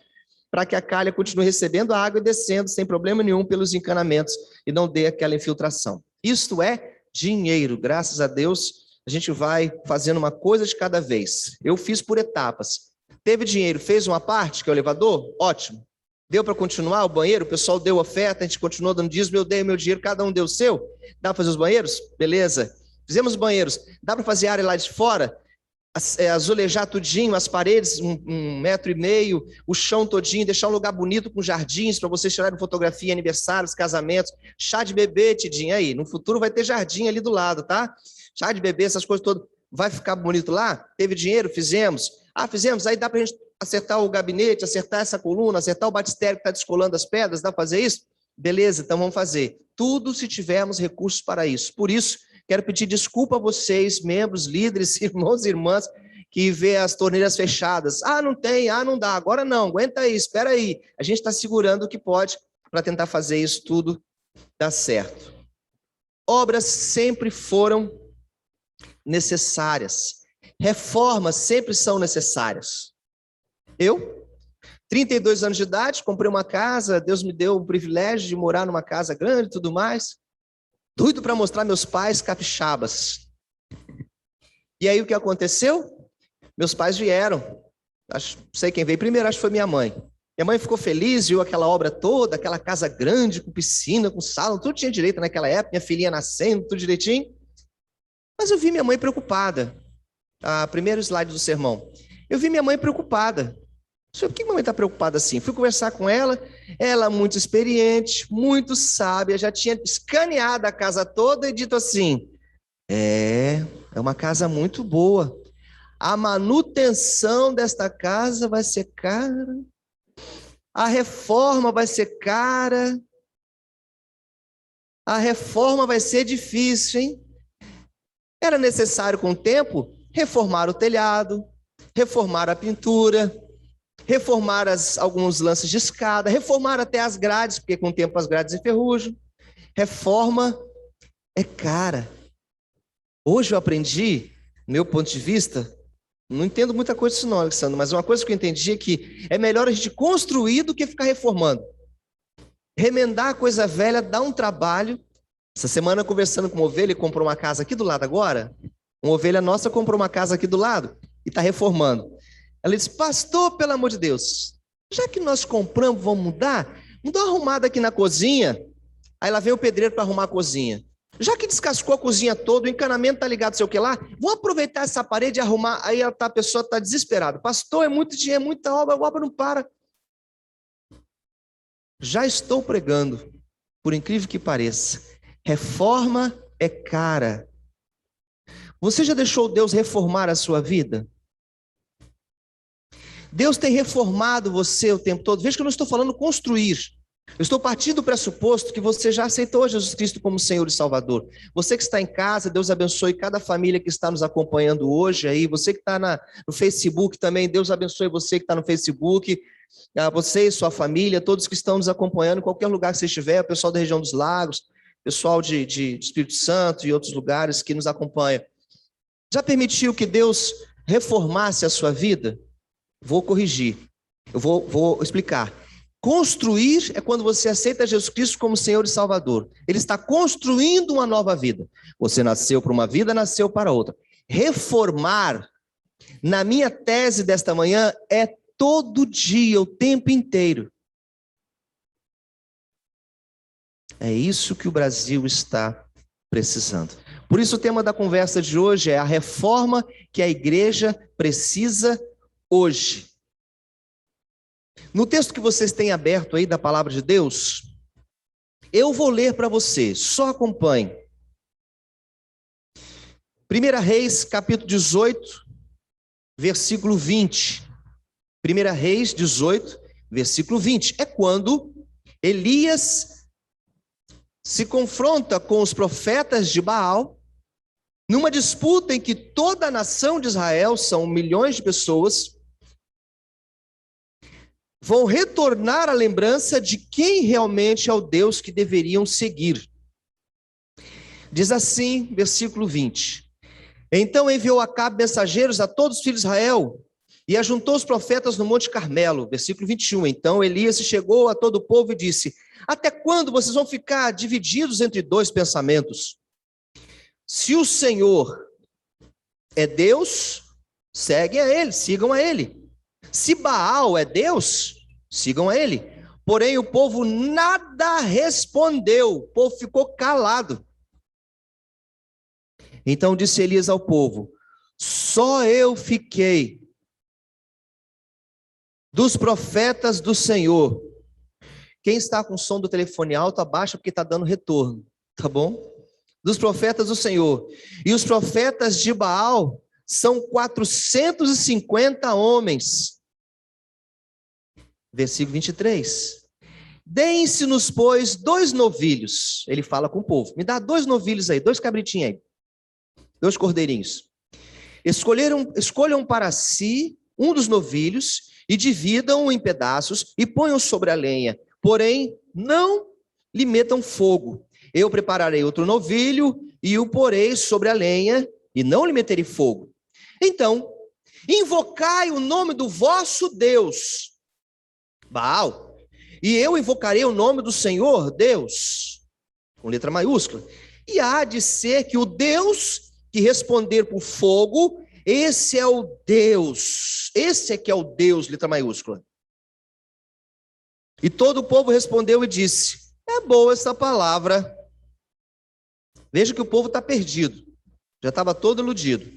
para que a calha continue recebendo a água e descendo sem problema nenhum pelos encanamentos e não dê aquela infiltração. Isto é dinheiro, graças a Deus, a gente vai fazendo uma coisa de cada vez. Eu fiz por etapas. Teve dinheiro, fez uma parte, que é o elevador? Ótimo. Deu para continuar o banheiro? O pessoal deu oferta, a gente continuou dando dízimo, eu dei meu dinheiro, cada um deu o seu? Dá para fazer os banheiros? Beleza. Fizemos os banheiros. Dá para fazer a área lá de fora? Azulejar tudinho, as paredes, 1,5 metro, o chão todinho, deixar um lugar bonito com jardins, para vocês tirarem fotografia, aniversários, casamentos, chá de bebê, Tidinho, aí. No futuro vai ter jardim ali do lado, tá? Chá de bebê, essas coisas todas. Vai ficar bonito lá? Teve dinheiro? Fizemos. Fizemos, aí dá para a gente acertar o gabinete, acertar essa coluna, acertar o batistério que está descolando as pedras, dá para fazer isso? Beleza, então vamos fazer. Tudo se tivermos recursos para isso. Por isso, quero pedir desculpa a vocês, membros, líderes, irmãos e irmãs, que vê as torneiras fechadas. Não tem, não dá, agora não, aguenta aí, espera aí. A gente está segurando o que pode para tentar fazer isso tudo dar certo. Obras sempre foram necessárias. Reformas sempre são necessárias. Eu, 32 anos de idade, comprei uma casa, Deus me deu o privilégio de morar numa casa grande e tudo mais. Doido para mostrar meus pais capixabas. E aí o que aconteceu? Meus pais vieram. Não sei quem veio primeiro, acho que foi minha mãe. Minha mãe ficou feliz, viu aquela obra toda, aquela casa grande, com piscina, com sala, tudo tinha direito naquela época, minha filhinha nascendo, tudo direitinho. Mas eu vi minha mãe preocupada. Primeiro slide do sermão. Eu vi minha mãe preocupada. Por que minha mãe está preocupada assim? Fui conversar com ela, ela muito experiente, muito sábia, já tinha escaneado a casa toda e dito assim, é uma casa muito boa. A manutenção desta casa vai ser cara, a reforma vai ser cara, a reforma vai ser difícil, hein? Era necessário, com o tempo, reformar o telhado, reformar a pintura, reformar alguns lances de escada, reformar até as grades, porque com o tempo as grades enferrujam. Reforma é cara. Hoje eu aprendi, do meu ponto de vista, Não entendo muita coisa disso não, Alexandre, mas uma coisa que eu entendi é que é melhor a gente construir do que ficar reformando. Remendar a coisa velha dá um trabalho. Essa semana, conversando com uma ovelha, ele comprou uma casa aqui do lado agora. Uma ovelha nossa comprou uma casa aqui do lado e está reformando. Ela disse, pastor, pelo amor de Deus, já que nós compramos, vamos mudar? Vamos dar uma arrumada aqui na cozinha. Aí lá vem o pedreiro para arrumar a cozinha. Já que descascou a cozinha toda, o encanamento está ligado, sei o que lá, vamos aproveitar essa parede e arrumar. Aí a pessoa está desesperada. Pastor, é muito dinheiro, é muita obra, a obra não para. Já estou pregando, por incrível que pareça, reforma é cara. Você já deixou Deus reformar a sua vida? Deus tem reformado você o tempo todo. Veja que eu não estou falando construir. Eu estou partindo do pressuposto que você já aceitou Jesus Cristo como Senhor e Salvador. Você que está em casa, Deus abençoe cada família que está nos acompanhando hoje aí. Você que está no Facebook também, Deus abençoe você que está no Facebook. Você e sua família, todos que estão nos acompanhando, em qualquer lugar que você estiver, o pessoal da região dos Lagos, pessoal de Espírito Santo e outros lugares que nos acompanham. Já permitiu que Deus reformasse a sua vida? Vou corrigir, eu vou explicar. Construir é quando você aceita Jesus Cristo como Senhor e Salvador. Ele está construindo uma nova vida. Você nasceu para uma vida, nasceu para outra. Reformar, na minha tese desta manhã, é todo dia, o tempo inteiro. É isso que o Brasil está precisando. Por isso o tema da conversa de hoje é a reforma que a igreja precisa hoje. No texto que vocês têm aberto aí da palavra de Deus, eu vou ler para você, só acompanhe. 1 Reis, capítulo 18, versículo 20. 1 Reis 18, versículo 20. É quando Elias se confronta com os profetas de Baal, numa disputa em que toda a nação de Israel, são milhões de pessoas, vão retornar à lembrança de quem realmente é o Deus que deveriam seguir. Diz assim, versículo 20. Então enviou Acabe mensageiros a todos os filhos de Israel e ajuntou os profetas no Monte Carmelo. Versículo 21. Então Elias chegou a todo o povo e disse: até quando vocês vão ficar divididos entre dois pensamentos? Se o Senhor é Deus, seguem a ele, sigam a ele. Se Baal é Deus, sigam a ele. Porém, o povo nada respondeu, o povo ficou calado. Então disse Elias ao povo: só eu fiquei dos profetas do Senhor. Quem está com o som do telefone alto, abaixa porque está dando retorno, tá bom? Dos profetas do Senhor. E os profetas de Baal são 450 homens. Versículo 23. Deem-se-nos, pois, 2 novilhos. Ele fala com o povo. Me dá 2 novilhos aí, 2 cabritinhos aí. 2 cordeirinhos. Escolham para si um dos novilhos e dividam-o em pedaços e ponham sobre a lenha. Porém, não lhe metam fogo. Eu prepararei outro novilho e o porei sobre a lenha e não lhe meterei fogo. Então, invocai o nome do vosso Deus, Baal, e eu invocarei o nome do Senhor Deus, com letra maiúscula. E há de ser que o Deus que responder por fogo, esse é o Deus, esse é que é o Deus, letra maiúscula. E todo o povo respondeu e disse: é boa essa palavra. Veja que o povo está perdido, já estava todo iludido.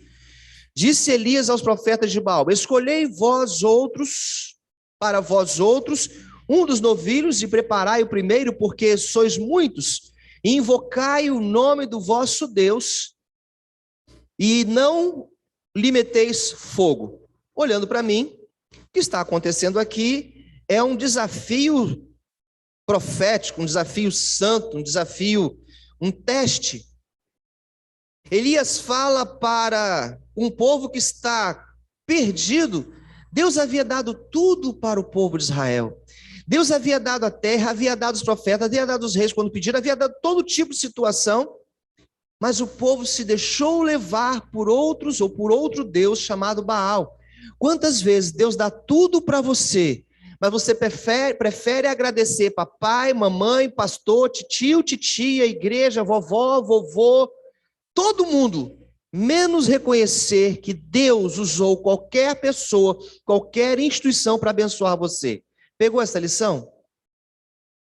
Disse Elias aos profetas de Baal: escolhei vós outros, para vós outros, um dos novilhos e preparai o primeiro, porque sois muitos, e invocai o nome do vosso Deus, e não lhe meteis fogo. Olhando para mim, o que está acontecendo aqui é um desafio profético, um desafio santo, um desafio, um teste. Elias fala para um povo que está perdido. Deus havia dado tudo para o povo de Israel. Deus havia dado a terra, havia dado os profetas, havia dado os reis quando pediram, havia dado todo tipo de situação. mas o povo se deixou levar por outros ou por outro Deus chamado Baal. Quantas vezes Deus dá tudo para você, mas você prefere agradecer papai, mamãe, pastor, tio, titia, igreja, vovó, vovô, todo mundo, menos reconhecer que Deus usou qualquer pessoa, qualquer instituição para abençoar você. Pegou essa lição?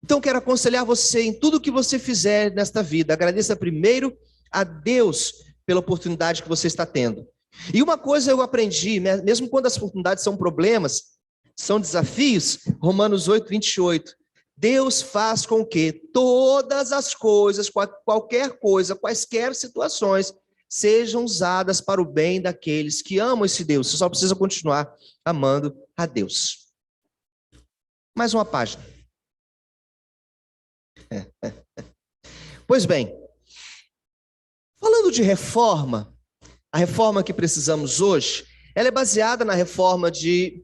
Então, quero aconselhar você em tudo que você fizer nesta vida. Agradeça primeiro a Deus pela oportunidade que você está tendo. E uma coisa eu aprendi, mesmo quando as oportunidades são problemas, são desafios, Romanos 8, 28. Deus faz com que todas as coisas, qualquer coisa, quaisquer situações, sejam usadas para o bem daqueles que amam esse Deus. Você só precisa continuar amando a Deus. Mais uma página. Pois bem, falando de reforma, a reforma que precisamos hoje, ela é baseada na reforma de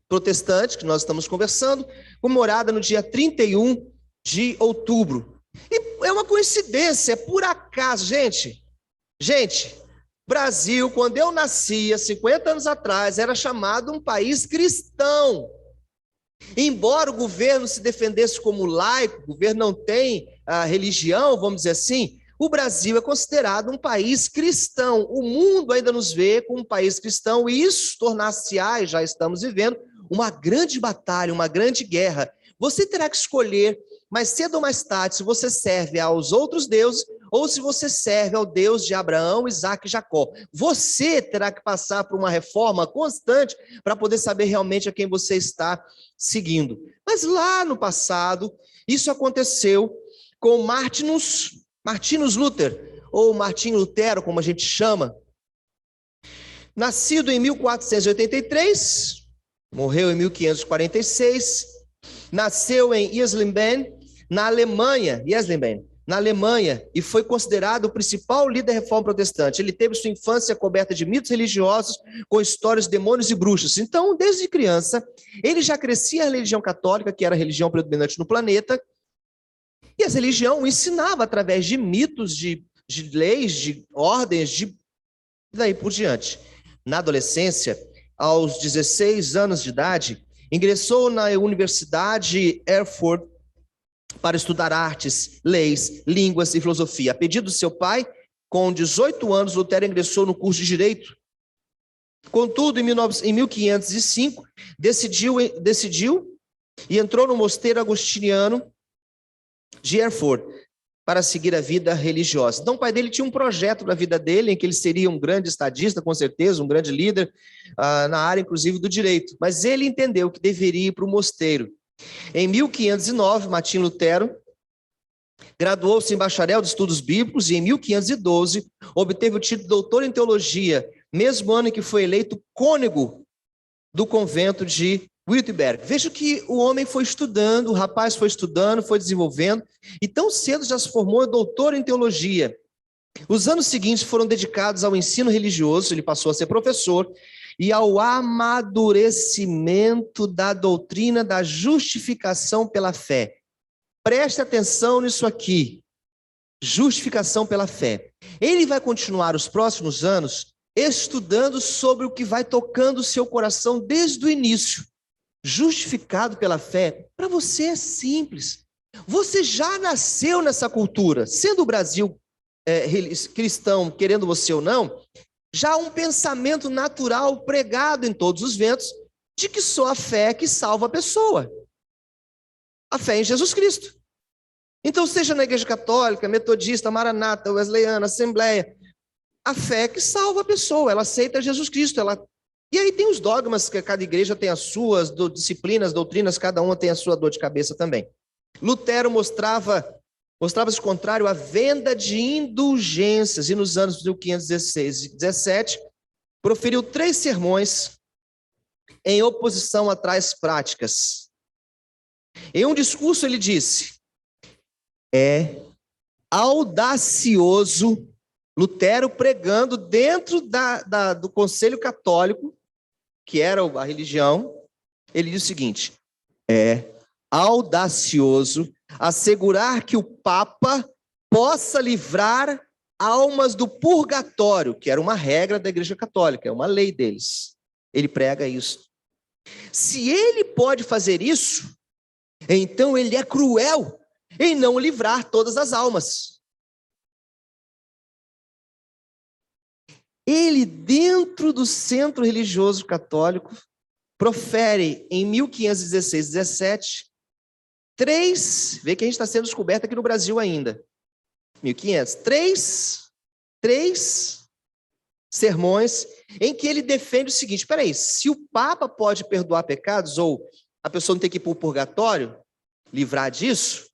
protestante, que nós estamos conversando, comemorada no dia 31 de outubro. E é uma coincidência, é por acaso, gente, Brasil, quando eu nasci, há 50 anos atrás, era chamado um país cristão. Embora o governo se defendesse como laico, o governo não tem religião, vamos dizer assim, o Brasil é considerado um país cristão. O mundo ainda nos vê como um país cristão, e isso tornar-se-á, e já estamos vivendo, uma grande batalha, uma grande guerra. Você terá que escolher, mais cedo ou mais tarde, se você serve aos outros deuses, ou se você serve ao Deus de Abraão, Isaque e Jacó. Você terá que passar por uma reforma constante para poder saber realmente a quem você está seguindo. Mas lá no passado, isso aconteceu com Martinus Luther, ou Martinho Lutero, como a gente chama. Nascido em 1483, morreu em 1546, nasceu em Eisleben, na Alemanha, e foi considerado o principal líder da reforma protestante. Ele teve sua infância coberta de mitos religiosos, com histórias de demônios e bruxas. Então, desde criança, ele já crescia a religião católica, que era a religião predominante no planeta, e essa religião o ensinava através de mitos, de leis, de ordens, daí por diante. Na adolescência, aos 16 anos de idade, ingressou na Universidade Erfurt para estudar artes, leis, línguas e filosofia. A pedido do seu pai, com 18 anos, Lutero ingressou no curso de Direito. Contudo, em 1505, decidiu e entrou no mosteiro agostiniano de Erfurt para seguir a vida religiosa. Então, o pai dele tinha um projeto para a vida dele, em que ele seria um grande estadista, com certeza, um grande líder na área, inclusive, do direito. Mas ele entendeu que deveria ir para o mosteiro. Em 1509, Martinho Lutero graduou-se em bacharel de estudos bíblicos e em 1512 obteve o título de doutor em teologia, mesmo ano em que foi eleito cônego do convento de Wittenberg. Veja que o homem foi estudando, o rapaz foi estudando, foi desenvolvendo, e tão cedo já se formou doutor em teologia. Os anos seguintes foram dedicados ao ensino religioso, ele passou a ser professor, e ao amadurecimento da doutrina da justificação pela fé. Preste atenção nisso aqui, justificação pela fé. Ele vai continuar os próximos anos estudando sobre o que vai tocando o seu coração desde o início. Justificado pela fé, para você é simples. Você já nasceu nessa cultura, sendo o Brasil cristão, querendo você ou não, já há um pensamento natural pregado em todos os ventos de que só a fé é que salva a pessoa. A fé em Jesus Cristo. Então, seja na igreja católica, metodista, maranata, wesleyana, assembleia, a fé é que salva a pessoa, ela aceita Jesus Cristo. E aí tem os dogmas, que cada igreja tem as suas disciplinas, doutrinas, cada uma tem a sua dor de cabeça também. Lutero mostrava-se contrário à venda de indulgências, e nos anos 1516 e 17, proferiu 3 sermões em oposição a tais práticas. Em um discurso ele disse: é audacioso, Lutero pregando dentro do Conselho Católico, que era a religião, ele diz o seguinte: é audacioso assegurar que o Papa possa livrar almas do purgatório, que era uma regra da Igreja Católica, é uma lei deles. Ele prega isso. Se ele pode fazer isso, então ele é cruel em não livrar todas as almas. Ele, dentro do centro religioso católico, profere em 1516, 17, vê que a gente está sendo descoberto aqui no Brasil ainda, 1500, três sermões em que ele defende o seguinte: peraí, se o Papa pode perdoar pecados, ou a pessoa não tem que ir para o purgatório, livrar disso,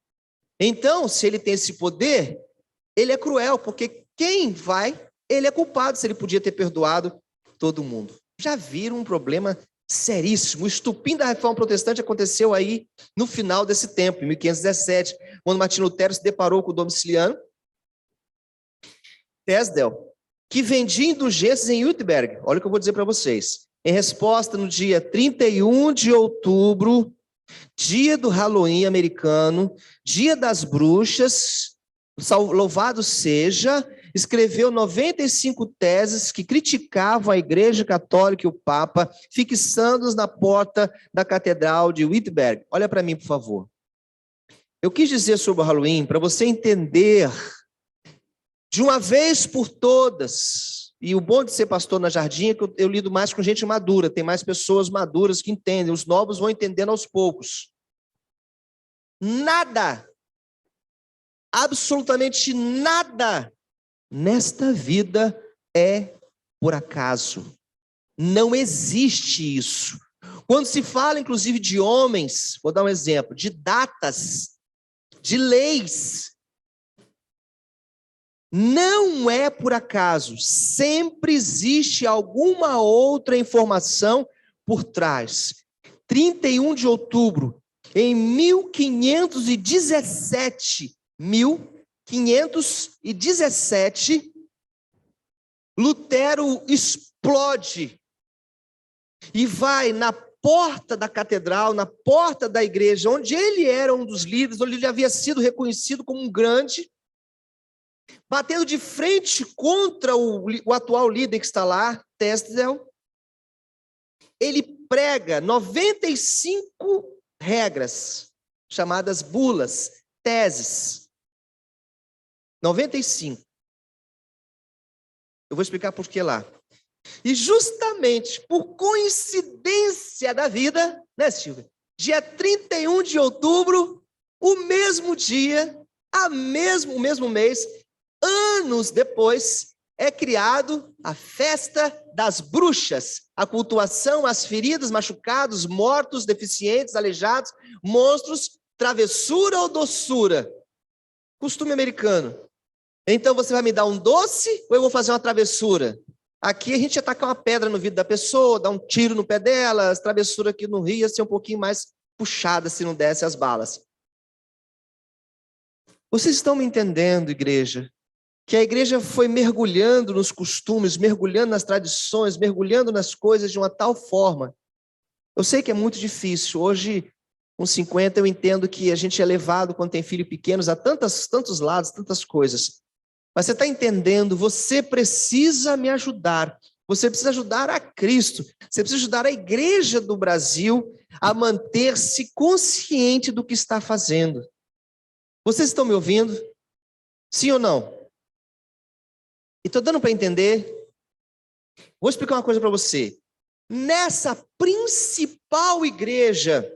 então, se ele tem esse poder, ele é cruel, porque quem vai, ele é culpado, se ele podia ter perdoado todo mundo. Já viram um problema seríssimo? O estupim da Reforma Protestante aconteceu aí no final desse tempo, em 1517, quando Martinho Lutero se deparou com o Domiciliano Tesdel, que vendia indulgências em Wittenberg. Olha o que eu vou dizer para vocês. Em resposta, no dia 31 de outubro, dia do Halloween americano, dia das bruxas, louvado seja, escreveu 95 teses que criticavam a Igreja Católica e o Papa, fixando-os na porta da Catedral de Wittenberg. Olha para mim, por favor. Eu quis dizer sobre o Halloween, para você entender de uma vez por todas, e o bom de ser pastor na Jardim é que eu lido mais com gente madura, tem mais pessoas maduras que entendem, os novos vão entendendo aos poucos. Nada, absolutamente nada, nesta vida é por acaso. Não existe isso. Quando se fala, inclusive, de homens, vou dar um exemplo, de datas, de leis, não é por acaso, sempre existe alguma outra informação por trás. 31 de outubro, em 1517, Lutero explode e vai na porta da catedral, na porta da igreja, onde ele era um dos líderes, onde ele havia sido reconhecido como um grande, batendo de frente contra o atual líder que está lá, Tesdel. Ele prega 95 regras, chamadas bulas, teses. 95. Eu vou explicar por que lá. E justamente por coincidência da vida, né, Silvia? Dia 31 de outubro, o mesmo dia, o mesmo mês, anos depois, é criado a festa das bruxas, a cultuação às feridas, machucados, mortos, deficientes, aleijados, monstros, travessura ou doçura. Costume americano. Então você vai me dar um doce ou eu vou fazer uma travessura? Aqui a gente ia tacar uma pedra no vidro da pessoa, dar um tiro no pé dela, as travessuras aqui no Rio ia ser um pouquinho mais puxada se não desse as balas. Vocês estão me entendendo, igreja? Que a igreja foi mergulhando nos costumes, mergulhando nas tradições, mergulhando nas coisas de uma tal forma. Eu sei que é muito difícil. Hoje, com 50, eu entendo que a gente é levado, quando tem filhos pequenos, a tantos lados, tantas coisas. Mas você está entendendo, você precisa me ajudar. Você precisa ajudar a Cristo. Você precisa ajudar a igreja do Brasil a manter-se consciente do que está fazendo. Vocês estão me ouvindo? Sim ou não? E estou dando para entender. Vou explicar uma coisa para você. Nessa principal igreja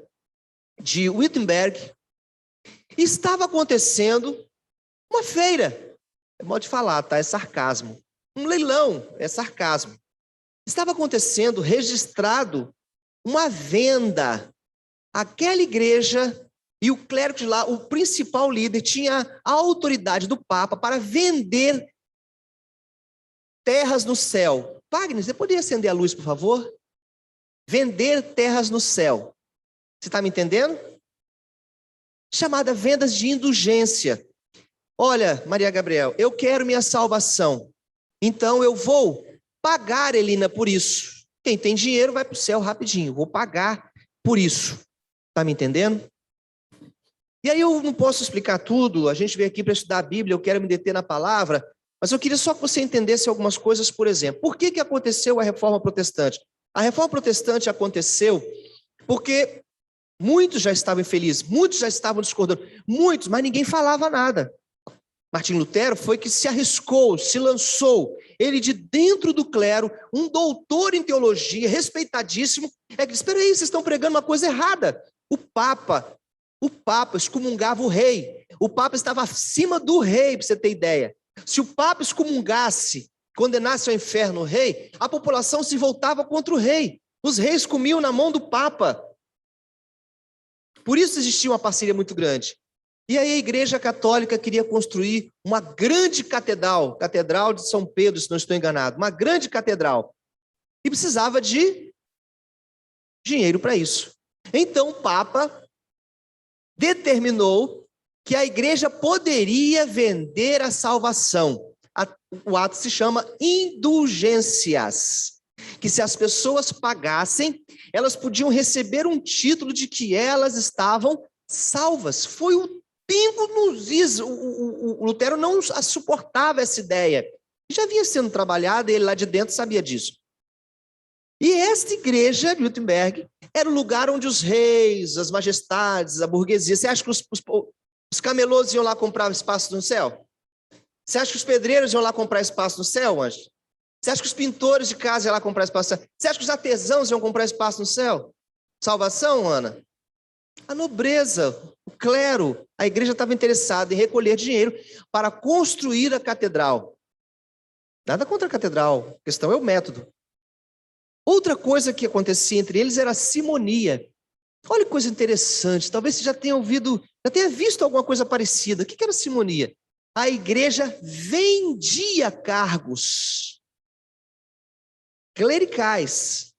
de Wittenberg, estava acontecendo uma feira. É modo de falar, tá? É sarcasmo. Um leilão, é sarcasmo. Estava acontecendo, registrado, uma venda. Aquela igreja e o clérigo de lá, o principal líder, tinha a autoridade do Papa para vender terras no céu. Wagner, você poderia acender a luz, por favor? Vender terras no céu. Você está me entendendo? Chamada vendas de indulgência. Olha, Maria Gabriel, eu quero minha salvação. Então eu vou pagar, Elina, por isso. Quem tem dinheiro vai para o céu rapidinho. Vou pagar por isso. Está me entendendo? E aí eu não posso explicar tudo. A gente veio aqui para estudar a Bíblia, eu quero me deter na palavra. Mas eu queria só que você entendesse algumas coisas, por exemplo. Por que aconteceu a Reforma Protestante? A Reforma Protestante aconteceu porque muitos já estavam infelizes, muitos já estavam discordando, muitos, mas ninguém falava nada. Martim Lutero foi que se arriscou, se lançou, ele de dentro do clero, um doutor em teologia, respeitadíssimo, que disse, espera aí, vocês estão pregando uma coisa errada. O Papa excomungava o rei, o Papa estava acima do rei, para você ter ideia. Se o Papa excomungasse, condenasse ao inferno o rei, a população se voltava contra o rei. Os reis comiam na mão do Papa. Por isso existia uma parceria muito grande. E aí a Igreja Católica queria construir uma grande catedral, Catedral de São Pedro, se não estou enganado, uma grande catedral. E precisava de dinheiro para isso. Então o Papa determinou que a igreja poderia vender a salvação. O ato se chama indulgências, que se as pessoas pagassem, elas podiam receber um título de que elas estavam salvas. Foi o pingo nos is. O Lutero não suportava essa ideia. Já vinha sendo trabalhada e ele lá de dentro sabia disso. E esta igreja de Wittenberg era o lugar onde os reis, as majestades, a burguesia... Você acha que os camelôs iam lá comprar espaço no céu? Você acha que os pedreiros iam lá comprar espaço no céu, anjo? Você acha que os pintores de casa iam lá comprar espaço no céu? Você acha que os artesãos iam comprar espaço no céu? Salvação, Ana? A nobreza, o clero, a igreja estava interessada em recolher dinheiro para construir a catedral. Nada contra a catedral, a questão é o método. Outra coisa que acontecia entre eles era a simonia. Olha que coisa interessante, talvez você já tenha ouvido, já tenha visto alguma coisa parecida. O que era a simonia? A igreja vendia cargos clericais.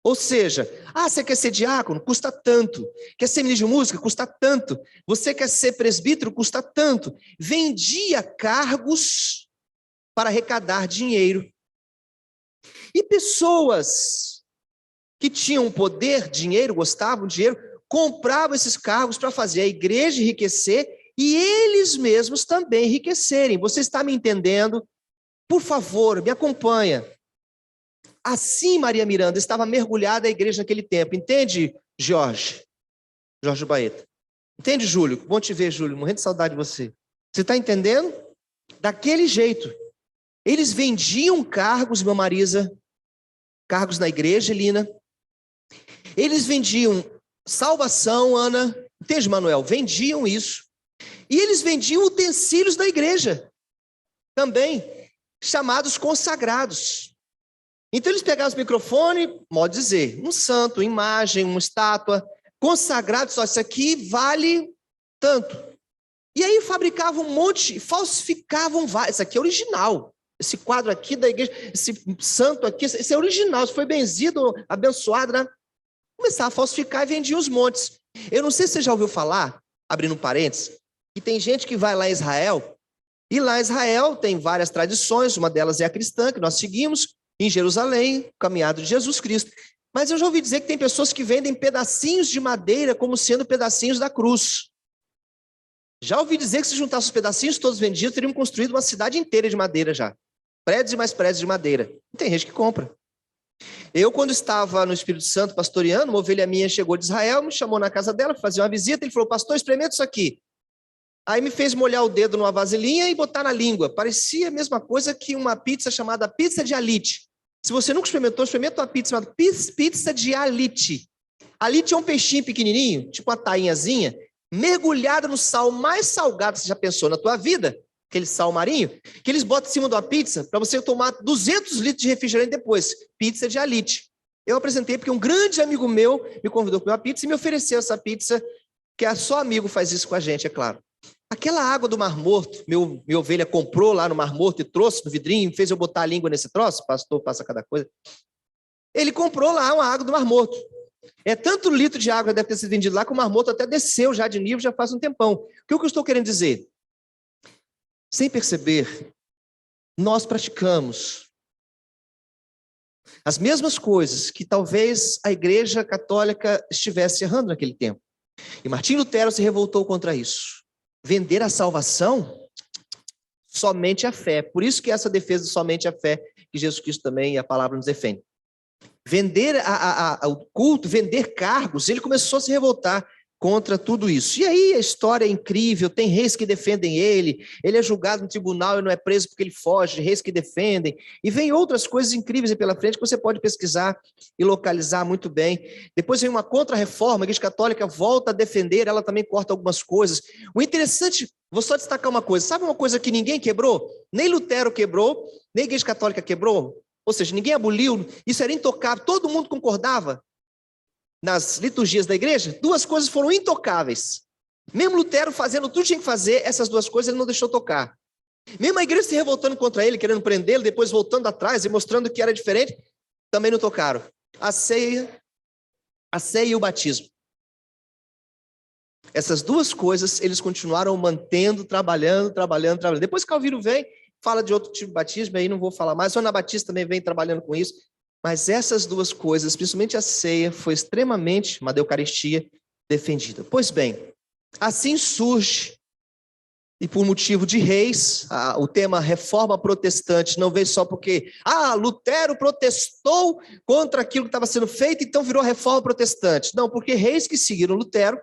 Ou seja, você quer ser diácono? Custa tanto. Quer ser ministro de música? Custa tanto. Você quer ser presbítero? Custa tanto. Vendia cargos para arrecadar dinheiro. E pessoas que tinham poder, dinheiro, gostavam de dinheiro, compravam esses cargos para fazer a igreja enriquecer e eles mesmos também enriquecerem. Você está me entendendo? Por favor, me acompanha. Assim, Maria Miranda, estava mergulhada a igreja naquele tempo. Entende, Jorge Baeta? Entende, Júlio? Bom te ver, Júlio. Morrendo de saudade de você. Você está entendendo? Daquele jeito. Eles vendiam cargos, irmã Marisa, cargos na igreja, Lina. Eles vendiam salvação, Ana. Entende, Manuel? Vendiam isso. E eles vendiam utensílios da igreja. Também, chamados consagrados. Então eles pegavam o microfone, modo de dizer, um santo, uma imagem, uma estátua, consagrado, só isso aqui vale tanto. E aí fabricavam um monte, falsificavam vários. Isso aqui é original. Esse quadro aqui da igreja, esse santo aqui, esse é original, isso foi benzido, abençoado, né? Começava a falsificar e vendia os montes. Eu não sei se você já ouviu falar, abrindo um parênteses, que tem gente que vai lá em Israel, e lá em Israel tem várias tradições, uma delas é a cristã, que nós seguimos, em Jerusalém, o caminhado de Jesus Cristo. Mas eu já ouvi dizer que tem pessoas que vendem pedacinhos de madeira como sendo pedacinhos da cruz. Já ouvi dizer que se juntasse os pedacinhos todos vendidos, teriam construído uma cidade inteira de madeira já. Prédios e mais prédios de madeira. E tem gente que compra. Eu, quando estava no Espírito Santo pastoreando, uma ovelha minha chegou de Israel, me chamou na casa dela para fazer uma visita, ele falou, pastor, experimenta isso aqui. Aí me fez molhar o dedo numa vasilhinha e botar na língua. Parecia a mesma coisa que uma pizza chamada pizza de alite. Se você nunca experimentou, experimenta uma pizza chamada pizza de alite. Alite é um peixinho pequenininho, tipo uma tainhazinha, mergulhada no sal mais salgado que você já pensou na tua vida, aquele sal marinho, que eles botam em cima de uma pizza para você tomar 200 litros de refrigerante depois. Pizza de alite. Eu apresentei porque um grande amigo meu me convidou para uma pizza e me ofereceu essa pizza, que só amigo faz isso com a gente, é claro. Aquela água do Mar Morto, minha ovelha comprou lá no Mar Morto e trouxe no vidrinho, fez eu botar a língua nesse troço, pastor passa cada coisa. Ele comprou lá uma água do Mar Morto. É tanto litro de água deve ter sido vendido lá que o Mar Morto até desceu já de nível, já faz um tempão. O que eu estou querendo dizer? Sem perceber, nós praticamos as mesmas coisas que talvez a Igreja Católica estivesse errando naquele tempo. E Martim Lutero se revoltou contra isso. Vender a salvação? somente a fé. Por isso que essa defesa somente a fé, que Jesus Cristo também e a palavra nos defende. Vender o culto, vender cargos, ele começou a se revoltar contra tudo isso. E aí a história é incrível, tem reis que defendem ele é julgado no tribunal e não é preso porque ele foge, reis que defendem, e vem outras coisas incríveis aí pela frente que você pode pesquisar e localizar muito bem. Depois vem uma contra-reforma, a Igreja Católica volta a defender, ela também corta algumas coisas. O interessante, vou só destacar uma coisa, sabe uma coisa que ninguém quebrou? Nem Lutero quebrou, nem a Igreja Católica quebrou, ou seja, ninguém aboliu, isso era intocável, todo mundo concordava. Nas liturgias da igreja, duas coisas foram intocáveis. Mesmo Lutero fazendo tudo que tinha que fazer, essas duas coisas ele não deixou tocar. Mesmo a igreja se revoltando contra ele, querendo prendê-lo, depois voltando atrás e mostrando que era diferente, também não tocaram. A ceia e o batismo. Essas duas coisas eles continuaram mantendo, trabalhando. Depois Calvino vem, fala de outro tipo de batismo, aí não vou falar mais. Ana Batista também vem trabalhando com isso. Mas essas duas coisas, principalmente a ceia, foi extremamente, uma Eucaristia, defendida. Pois bem, assim surge, e por motivo de reis, o tema reforma protestante não veio só porque, Lutero protestou contra aquilo que estava sendo feito, então virou reforma protestante. Não, porque reis que seguiram Lutero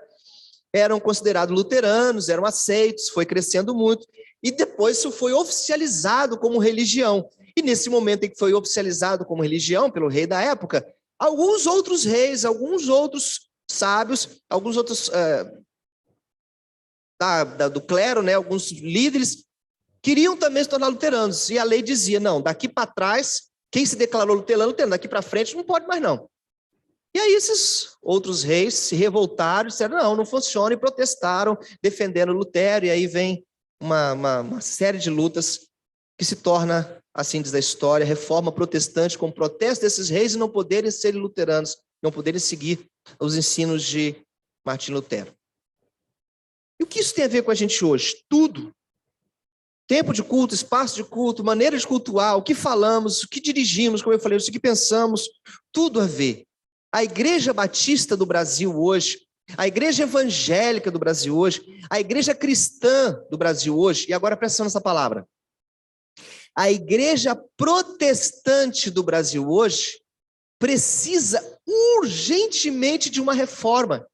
eram considerados luteranos, eram aceitos, foi crescendo muito, e depois isso foi oficializado como religião. E nesse momento em que foi oficializado como religião pelo rei da época, alguns outros reis, alguns outros sábios, alguns outros do clero, né, alguns líderes, queriam também se tornar luteranos. E a lei dizia, não, daqui para trás, quem se declarou luterano, daqui para frente não pode mais não. E aí esses outros reis se revoltaram, disseram, não funciona, e protestaram, defendendo Lutero, e aí vem uma série de lutas que se torna, assim diz a história, reforma protestante, com protesto desses reis e não poderem ser luteranos, não poderem seguir os ensinos de Martim Lutero. E o que isso tem a ver com a gente hoje? Tudo. Tempo de culto, espaço de culto, maneira de cultuar, o que falamos, o que dirigimos, como eu falei, o que pensamos, tudo a ver. A Igreja Batista do Brasil hoje, a Igreja Evangélica do Brasil hoje, a Igreja Cristã do Brasil hoje, e agora presta atenção nessa palavra, a Igreja Protestante do Brasil hoje precisa urgentemente de uma reforma.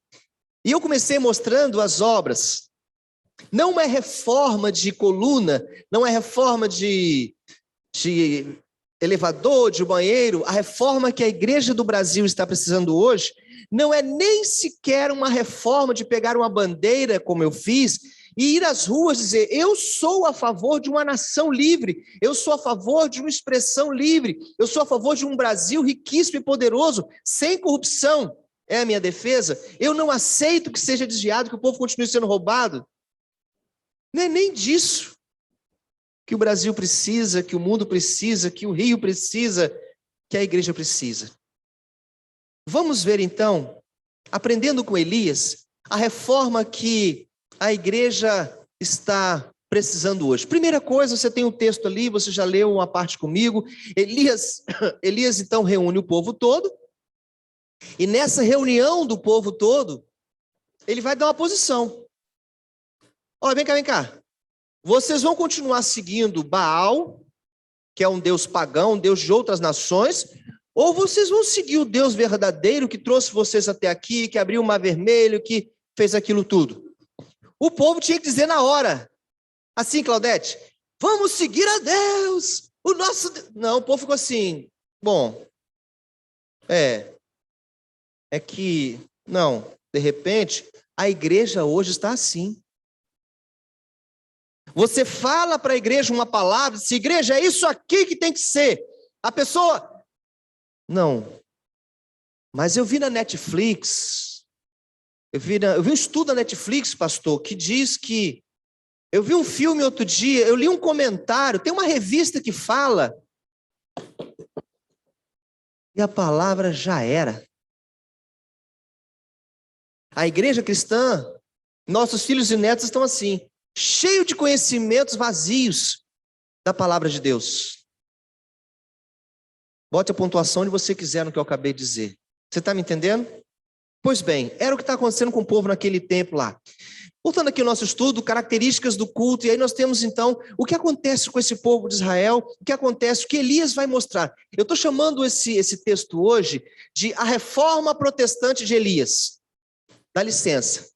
E eu comecei mostrando as obras. Não é reforma de coluna, não é reforma de elevador, de banheiro. A reforma que a Igreja do Brasil está precisando hoje não é nem sequer uma reforma de pegar uma bandeira, como eu fiz, e ir às ruas dizer, eu sou a favor de uma nação livre, eu sou a favor de uma expressão livre, eu sou a favor de um Brasil riquíssimo e poderoso, sem corrupção. É a minha defesa. Eu não aceito que seja desviado, que o povo continue sendo roubado. Não é nem disso que o Brasil precisa, que o mundo precisa, que o Rio precisa, que a igreja precisa. Vamos ver então, aprendendo com Elias, a reforma que a igreja está precisando hoje. Primeira coisa, você tem um texto ali, você já leu uma parte comigo. Elias então reúne o povo todo, e nessa reunião do povo todo, ele vai dar uma posição. Olha, vem cá. Vocês vão continuar seguindo Baal, que é um deus pagão, um deus de outras nações, ou vocês vão seguir o Deus verdadeiro que trouxe vocês até aqui, que abriu o mar vermelho, que fez aquilo tudo? O povo tinha que dizer na hora, assim, Claudete, vamos seguir a Deus, o nosso Deus. Não, o povo ficou assim, bom, é que, não, de repente, a igreja hoje está assim. Você fala para a igreja uma palavra, diz, igreja, é isso aqui que tem que ser. A pessoa, não, mas eu vi na Netflix, eu vi um estudo da Netflix, pastor, que diz que, eu vi um filme outro dia, eu li um comentário, tem uma revista que fala, e a palavra já era. A igreja cristã, nossos filhos e netos estão assim, cheio de conhecimentos vazios da palavra de Deus. Bote a pontuação onde você quiser no que eu acabei de dizer. Você está me entendendo? Pois bem, era o que está acontecendo com o povo naquele tempo lá. Voltando aqui ao nosso estudo, características do culto, e aí nós temos então o que acontece com esse povo de Israel, o que acontece, o que Elias vai mostrar. Eu estou chamando esse texto hoje de a reforma protestante de Elias. Dá licença.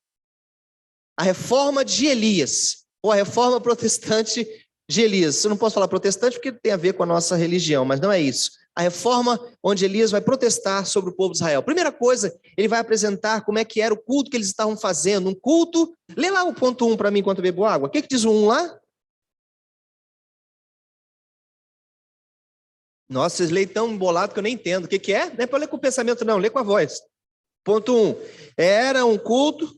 A reforma de Elias, ou a reforma protestante de Elias. Eu não posso falar protestante porque tem a ver com a nossa religião, mas não é isso. A reforma onde Elias vai protestar sobre o povo de Israel. Primeira coisa, ele vai apresentar como é que era o culto que eles estavam fazendo. Um culto... Lê lá o ponto 1 para mim enquanto eu bebo água. O que diz o 1 lá? Nossa, vocês leem tão embolado que eu nem entendo. O que é? Não é para ler com o pensamento não, lê com a voz. Ponto 1. Era um culto...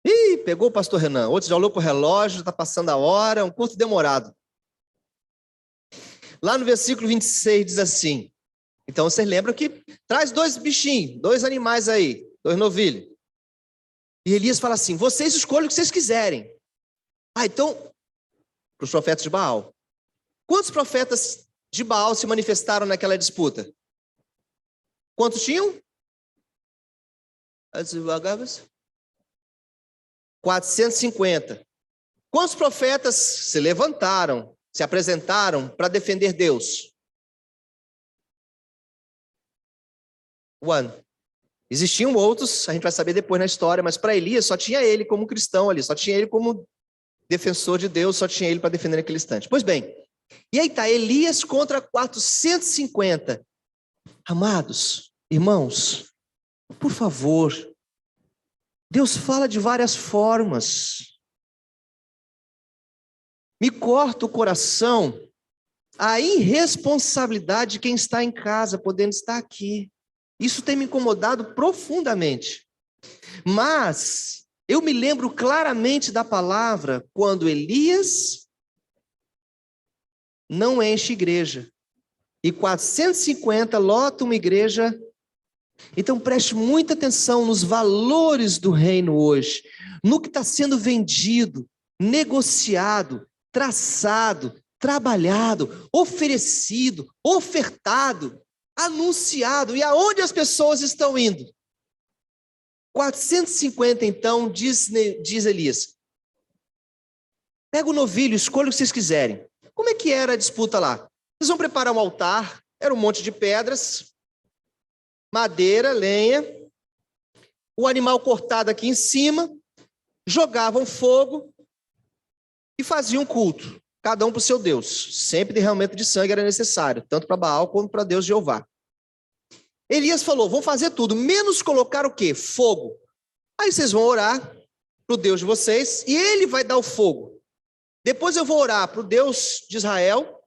Ih, pegou o pastor Renan. Outro já olhou para o relógio, está passando a hora, um culto demorado. Lá no versículo 26 diz assim, então vocês lembram que traz 2 bichinhos, 2 animais aí, 2 novilhos. E Elias fala assim, vocês escolhem o que vocês quiserem. Então, para os profetas de Baal. Quantos profetas de Baal se manifestaram naquela disputa? Quantos tinham? 450. Quantos profetas se levantaram, se apresentaram para defender Deus? 1. Existiam outros, a gente vai saber depois na história, mas para Elias só tinha ele como cristão ali, só tinha ele como defensor de Deus, só tinha ele para defender naquele instante. Pois bem, e aí está Elias contra 450. Amados, irmãos, por favor, Deus fala de várias formas. Me corta o coração a irresponsabilidade de quem está em casa, podendo estar aqui. Isso tem me incomodado profundamente. Mas eu me lembro claramente da palavra quando Elias não enche igreja. E 450 lota uma igreja. Então preste muita atenção nos valores do reino hoje. No que está sendo vendido, negociado, traçado, trabalhado, oferecido, ofertado, anunciado, e aonde as pessoas estão indo. 450 então, diz Elias, pega o novilho, escolha o que vocês quiserem. Como é que era a disputa lá? Eles vão preparar um altar, era um monte de pedras, madeira, lenha, o animal cortado aqui em cima, jogavam fogo, e faziam culto, cada um para o seu Deus. Sempre derramamento de sangue era necessário, tanto para Baal como para Deus Jeová. Elias falou, vão fazer tudo, menos colocar o quê? Fogo. Aí vocês vão orar para o Deus de vocês, e ele vai dar o fogo. Depois eu vou orar para o Deus de Israel,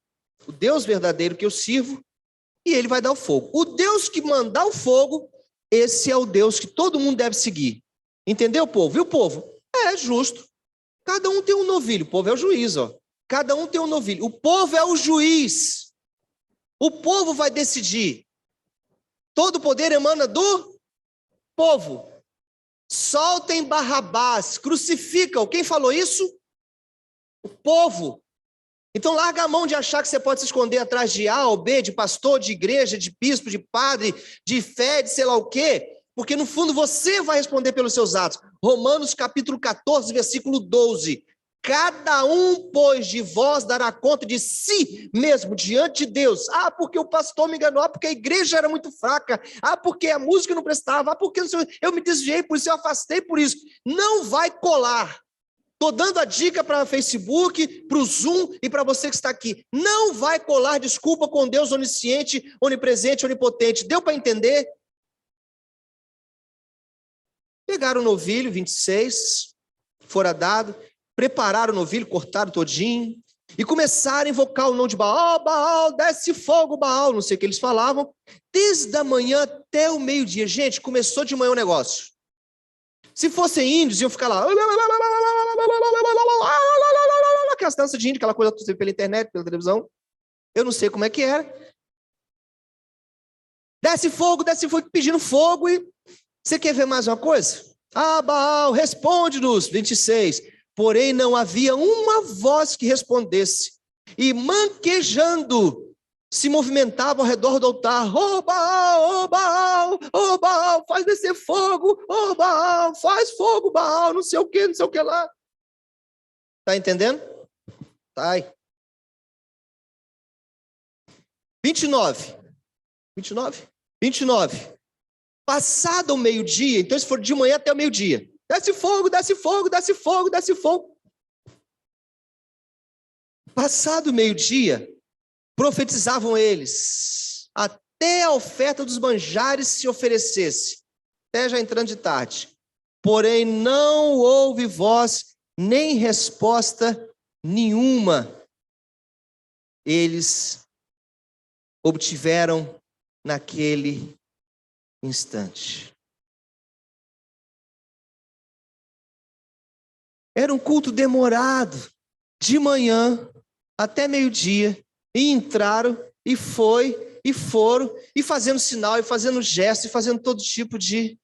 o Deus verdadeiro que eu sirvo, e ele vai dar o fogo. O Deus que mandar o fogo, esse é o Deus que todo mundo deve seguir. Entendeu, povo? E o povo? É justo. Cada um tem um novilho, o povo é o juiz, ó. Cada um tem um novilho. O povo é o juiz. O povo vai decidir. Todo o poder emana do povo. Soltem Barrabás, crucificam. Quem falou isso? O povo. Então larga a mão de achar que você pode se esconder atrás de A ou B, de pastor, de igreja, de bispo, de padre, de fé, de sei lá o quê. Porque no fundo você vai responder pelos seus atos. Romanos capítulo 14, versículo 12. Cada um, pois, de vós dará conta de si mesmo diante de Deus. Porque o pastor me enganou, porque a igreja era muito fraca, porque a música não prestava, porque eu me desviei por isso, eu afastei por isso. Não vai colar. Estou dando a dica para o Facebook, para o Zoom e para você que está aqui. Não vai colar desculpa com Deus onisciente, onipresente, onipotente. Deu para entender? Pegaram o novilho, 26, fora dado, prepararam o novilho, cortaram todinho, e começaram a invocar o nome de Baal. Baal, desce fogo, Baal, não sei o que eles falavam, desde a manhã até o meio-dia. Gente, começou de manhã o negócio. Se fossem índios, iam ficar lá, aquelas danças de índio, aquela coisa que você vê pela internet, pela televisão, eu não sei como é que era. Desce fogo, pedindo fogo, e você quer ver mais uma coisa? Baal, responde-nos, 26. Porém, não havia uma voz que respondesse. E manquejando, se movimentavam ao redor do altar. Baal, faz descer fogo, oh Baal, faz fogo, Baal, não sei o que lá. Tá entendendo? Tá aí. 29. Passado o meio-dia, então se for de manhã até o meio-dia, desce fogo, desce fogo, desce fogo, desce fogo. Passado o meio-dia, profetizavam eles, até a oferta dos manjares se oferecesse, até já entrando de tarde. Porém, não houve voz, nem resposta nenhuma. Eles obtiveram naquele instante. Era um culto demorado, de manhã até meio-dia, e entraram, e foram, e fazendo sinal, e fazendo gesto, e fazendo todo tipo de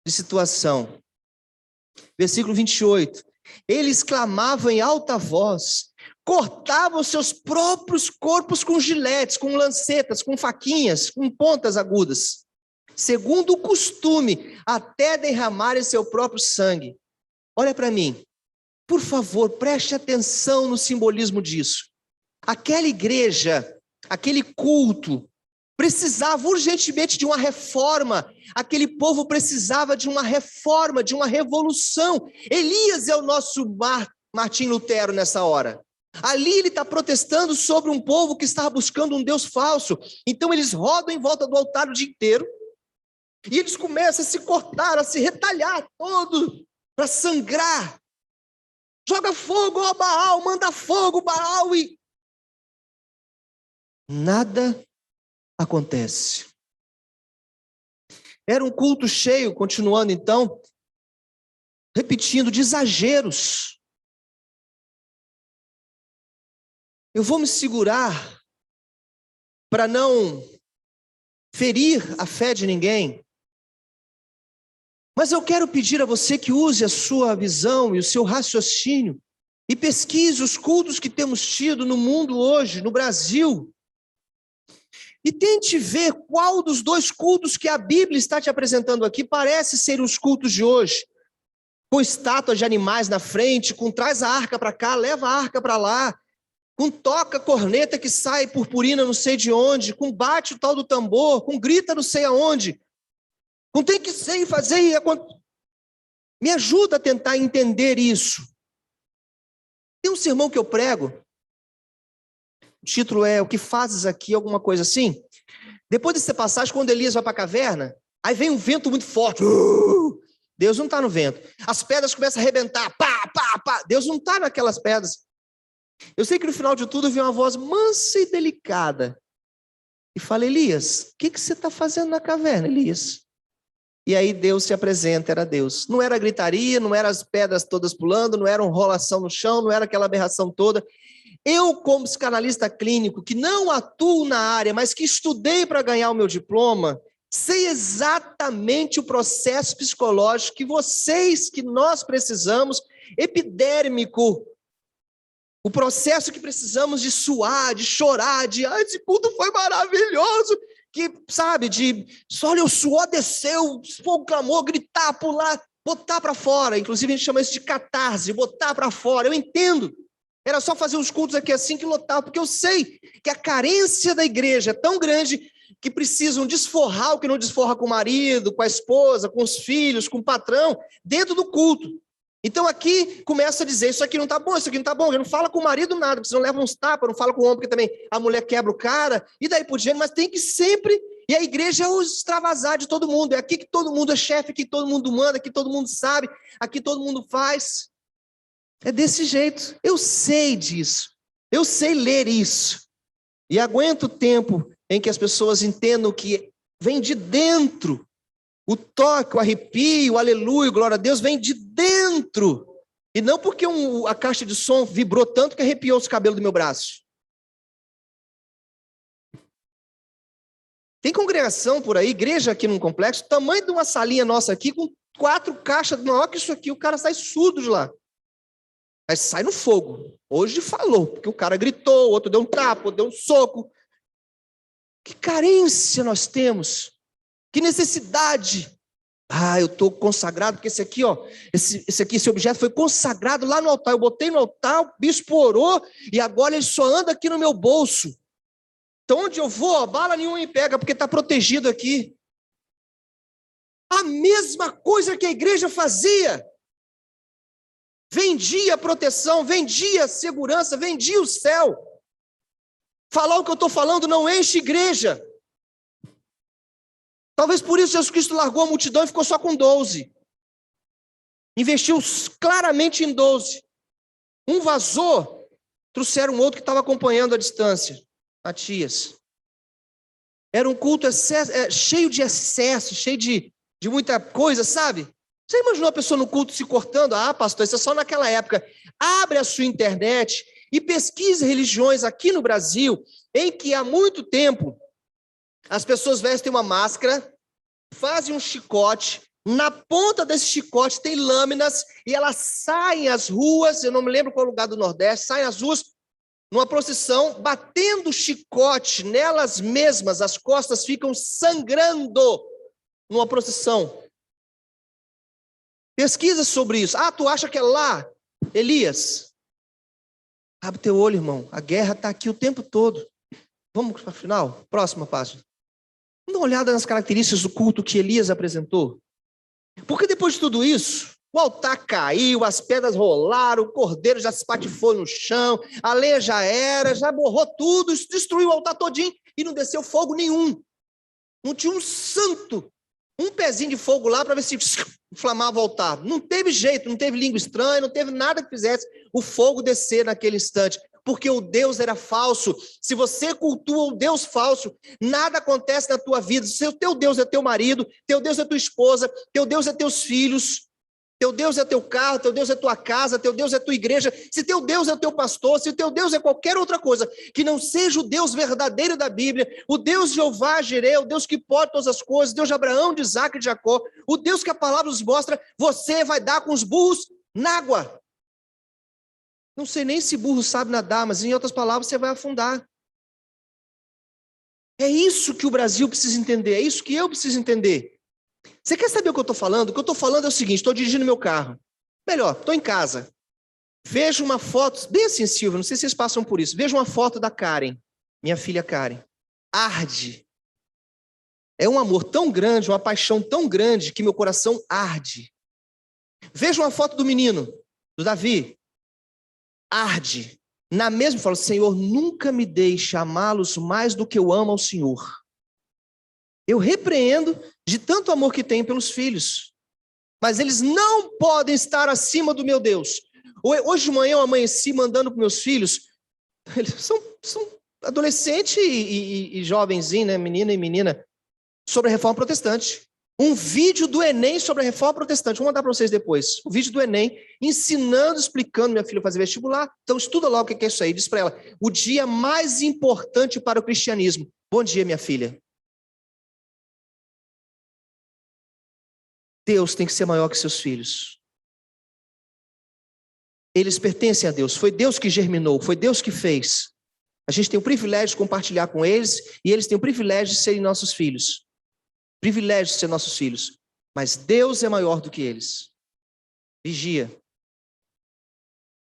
situação. Versículo 28. Eles clamavam em alta voz, cortavam seus próprios corpos com giletes, com lancetas, com faquinhas, com pontas agudas, segundo o costume, até derramarem seu próprio sangue. Olha para mim, por favor, preste atenção no simbolismo disso. Aquela igreja, aquele culto, precisava urgentemente de uma reforma. Aquele povo precisava de uma reforma, de uma revolução. Elias é o nosso Martim Lutero nessa hora. Ali ele está protestando sobre um povo que estava buscando um Deus falso. Então eles rodam em volta do altar o dia inteiro. E eles começam a se cortar, a se retalhar todo, para sangrar. Joga fogo, ó Baal, manda fogo, Baal. E nada acontece. Era um culto cheio, continuando então, repetindo, de exageros. Eu vou me segurar para não ferir a fé de ninguém, mas eu quero pedir a você que use a sua visão e o seu raciocínio e pesquise os cultos que temos tido no mundo hoje, no Brasil, e tente ver qual dos dois cultos que a Bíblia está te apresentando aqui parece ser os cultos de hoje, com estátuas de animais na frente, com traz a arca para cá, leva a arca para lá, com toca corneta que sai purpurina não sei de onde, com bate o tal do tambor, com grita não sei aonde, com tem que ser e fazer. Me ajuda a tentar entender isso. Tem um sermão que eu prego, o título é O que fazes aqui, alguma coisa assim. Depois dessa passagem, quando Elias vai para a caverna, aí vem um vento muito forte. Deus não está no vento. As pedras começam a arrebentar. Pá, pá, pá. Deus não está naquelas pedras. Eu sei que no final de tudo eu vi uma voz mansa e delicada. E fala, Elias, o que você está fazendo na caverna, Elias? E aí Deus se apresenta, era Deus. Não era gritaria, não eram as pedras todas pulando, não era uma rolação no chão, não era aquela aberração toda. Eu, como psicanalista clínico, que não atuo na área, mas que estudei para ganhar o meu diploma, sei exatamente o processo psicológico que nós precisamos, epidérmico, o processo que precisamos de suar, de chorar, esse culto foi maravilhoso, que, sabe, olha, o suor desceu, o fogo clamou, gritar, pular, botar para fora. Inclusive a gente chama isso de catarse, botar para fora. Eu entendo. Era só fazer os cultos aqui assim que lotava, porque eu sei que a carência da igreja é tão grande que precisam desforrar o que não desforra com o marido, com a esposa, com os filhos, com o patrão, dentro do culto. Então aqui começa a dizer, isso aqui não está bom, isso aqui não está bom, já não fala com o marido nada, porque senão leva uns tapas, não fala com o homem, porque também a mulher quebra o cara, e daí por diante, mas tem que sempre, e a igreja é o extravasar de todo mundo, é aqui que todo mundo é chefe, aqui todo mundo manda, aqui todo mundo sabe, aqui todo mundo faz. É desse jeito, eu sei disso, eu sei ler isso, e aguento o tempo em que as pessoas entendam que vem de dentro, o toque, o arrepio, o aleluia, glória a Deus, vem de dentro, e não porque a caixa de som vibrou tanto que arrepiou os cabelos do meu braço. Tem congregação por aí, igreja aqui num complexo, tamanho de uma salinha nossa aqui, com 4 caixas, maior que isso aqui, o cara sai surdo de lá. Aí sai no fogo. Hoje falou, porque o cara gritou, o outro deu um tapa, outro deu um soco. Que carência nós temos Que necessidade? Ah, eu estou consagrado, porque esse aqui, ó, esse objeto foi consagrado lá no altar. Eu botei no altar, o bispo orou, e agora ele só anda aqui no meu bolso. Então, onde eu vou, ó, bala nenhuma me pega, porque está protegido aqui. A mesma coisa que a igreja fazia. Vendia proteção, vendia segurança, vendia o céu. Falar o que eu estou falando não enche igreja. Talvez por isso Jesus Cristo largou a multidão e ficou só com 12. Investiu claramente em 12. Um vazou, trouxeram outro que estava acompanhando à distância. Matias. Era um culto cheio de excesso, cheio de muita coisa, sabe? Você imaginou a pessoa no culto se cortando? Ah, pastor, isso é só naquela época. Abre a sua internet e pesquise religiões aqui no Brasil, em que há muito tempo as pessoas vestem uma máscara, fazem um chicote, na ponta desse chicote tem lâminas e elas saem às ruas, eu não me lembro qual lugar do Nordeste, saem às ruas numa procissão, batendo chicote nelas mesmas, as costas ficam sangrando numa procissão. Pesquisa sobre isso. Ah, tu acha que é lá? Elias, abre teu olho, irmão. A guerra está aqui o tempo todo. Vamos para o final? Próxima página. Dá uma olhada nas características do culto que Elias apresentou. Porque depois de tudo isso, o altar caiu, as pedras rolaram, o cordeiro já se espatifou no chão, a lenha já era, já borrou tudo, destruiu o altar todinho e não desceu fogo nenhum. Não tinha um santo, um pezinho de fogo lá para ver se inflamava o altar. Não teve jeito, não teve língua estranha, não teve nada que fizesse o fogo descer naquele instante. Porque o Deus era falso. Se você cultua o Deus falso, nada acontece na tua vida. Se o teu Deus é teu marido, teu Deus é tua esposa, teu Deus é teus filhos, teu Deus é teu carro, teu Deus é tua casa, teu Deus é tua igreja, se teu Deus é o teu pastor, se teu Deus é qualquer outra coisa, que não seja o Deus verdadeiro da Bíblia, o Deus de Jeová, Jireh, o Deus que pode todas as coisas, Deus de Abraão, de Isaac e de Jacó, o Deus que a palavra nos mostra, você vai dar com os burros na água. Não sei nem se burro sabe nadar, mas em outras palavras você vai afundar. É isso que o Brasil precisa entender, é isso que eu preciso entender. Você quer saber o que eu estou falando? O que eu estou falando é o seguinte, estou dirigindo meu carro. Melhor, estou em casa. Vejo uma foto, bem assim, Silvia, não sei se vocês passam por isso. Vejo uma foto da Karen, minha filha Karen. Arde. É um amor tão grande, uma paixão tão grande, que meu coração arde. Vejo uma foto do menino, do Davi. Arde. Na mesma, falo, Senhor, nunca me deixe amá-los mais do que eu amo ao Senhor. Eu repreendo de tanto amor que tenho pelos filhos. Mas eles não podem estar acima do meu Deus. Hoje de manhã eu amanheci mandando para meus filhos, eles são adolescente e jovenzinho, né, menina e menina, sobre a reforma protestante. Um vídeo do Enem sobre a reforma protestante. Vou mandar para vocês depois. O vídeo do Enem, ensinando, explicando minha filha a fazer vestibular. Então estuda logo o que é isso aí. Diz para ela, o dia mais importante para o cristianismo. Bom dia, minha filha. Deus tem que ser maior que seus filhos. Eles pertencem a Deus. Foi Deus que germinou, foi Deus que fez. A gente tem o privilégio de compartilhar com eles e eles têm o privilégio de serem nossos filhos. Privilégio de ser nossos filhos. Mas Deus é maior do que eles. Vigia.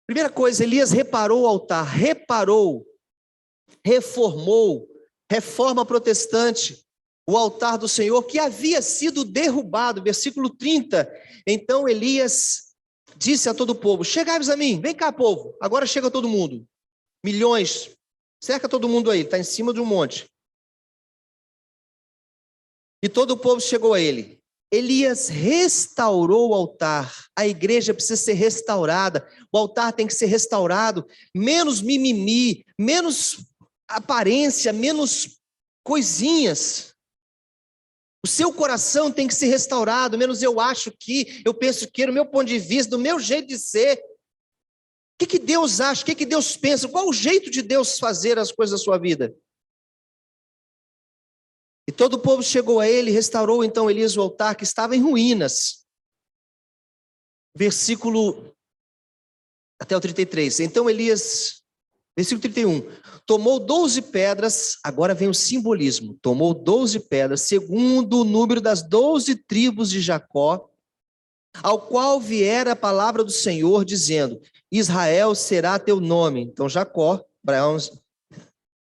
Primeira coisa, Elias reparou o altar, reparou, reformou, reforma protestante, o altar do Senhor que havia sido derrubado, versículo 30. Então Elias disse a todo o povo, chegai-vos a mim, vem cá povo, agora chega todo mundo, milhões, cerca todo mundo aí, está em cima de um monte. E todo o povo chegou a ele. Elias restaurou o altar. A igreja precisa ser restaurada. O altar tem que ser restaurado. Menos mimimi, menos aparência, menos coisinhas. O seu coração tem que ser restaurado. Menos eu acho que, eu penso que, no meu ponto de vista, do meu jeito de ser. O que Deus acha? O que Deus pensa? Qual o jeito de Deus fazer as coisas da sua vida? E todo o povo chegou a ele, restaurou então Elias o altar que estava em ruínas. Versículo até o 33. Então Elias Versículo 31. Tomou 12 pedras, agora vem o simbolismo. Tomou 12 pedras, segundo o número das 12 tribos de Jacó, ao qual viera a palavra do Senhor, dizendo: Israel será teu nome. Então Jacó, Abraão,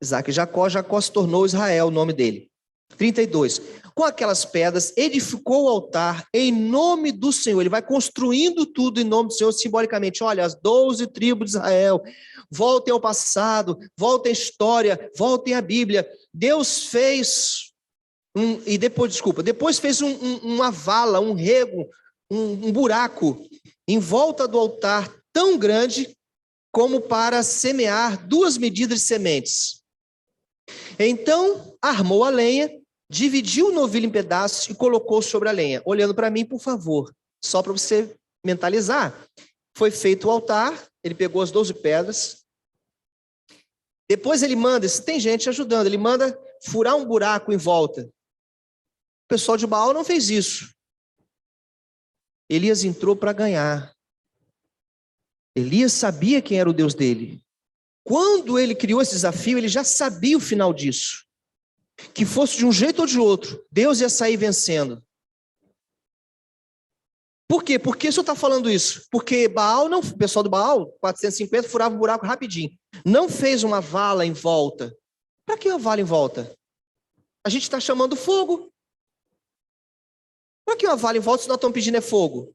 Isaac e Jacó se tornou Israel o nome dele. 32. Com aquelas pedras, edificou o altar em nome do Senhor. Ele vai construindo tudo em nome do Senhor, simbolicamente. Olha, as 12 tribos de Israel, voltem ao passado, voltem à história, voltem à Bíblia. Deus fez, depois fez uma vala, um rego, um buraco em volta do altar tão grande como para semear 2 medidas de sementes. Então, armou a lenha, dividiu o novilho em pedaços e colocou sobre a lenha. Olhando para mim, por favor, só para você mentalizar. Foi feito o altar, ele pegou as 12 pedras. Depois ele manda, tem gente ajudando, ele manda furar um buraco em volta. O pessoal de Baal não fez isso. Elias entrou para ganhar. Elias sabia quem era o Deus dele. Quando ele criou esse desafio, ele já sabia o final disso. Que fosse de um jeito ou de outro, Deus ia sair vencendo. Por quê? Por que o senhor está falando isso? Porque Baal, não, o pessoal do Baal, 450, furava um buraco rapidinho. Não fez uma vala em volta. Para que uma vala em volta? A gente está chamando fogo. Para que uma vala em volta se nós estamos pedindo é fogo?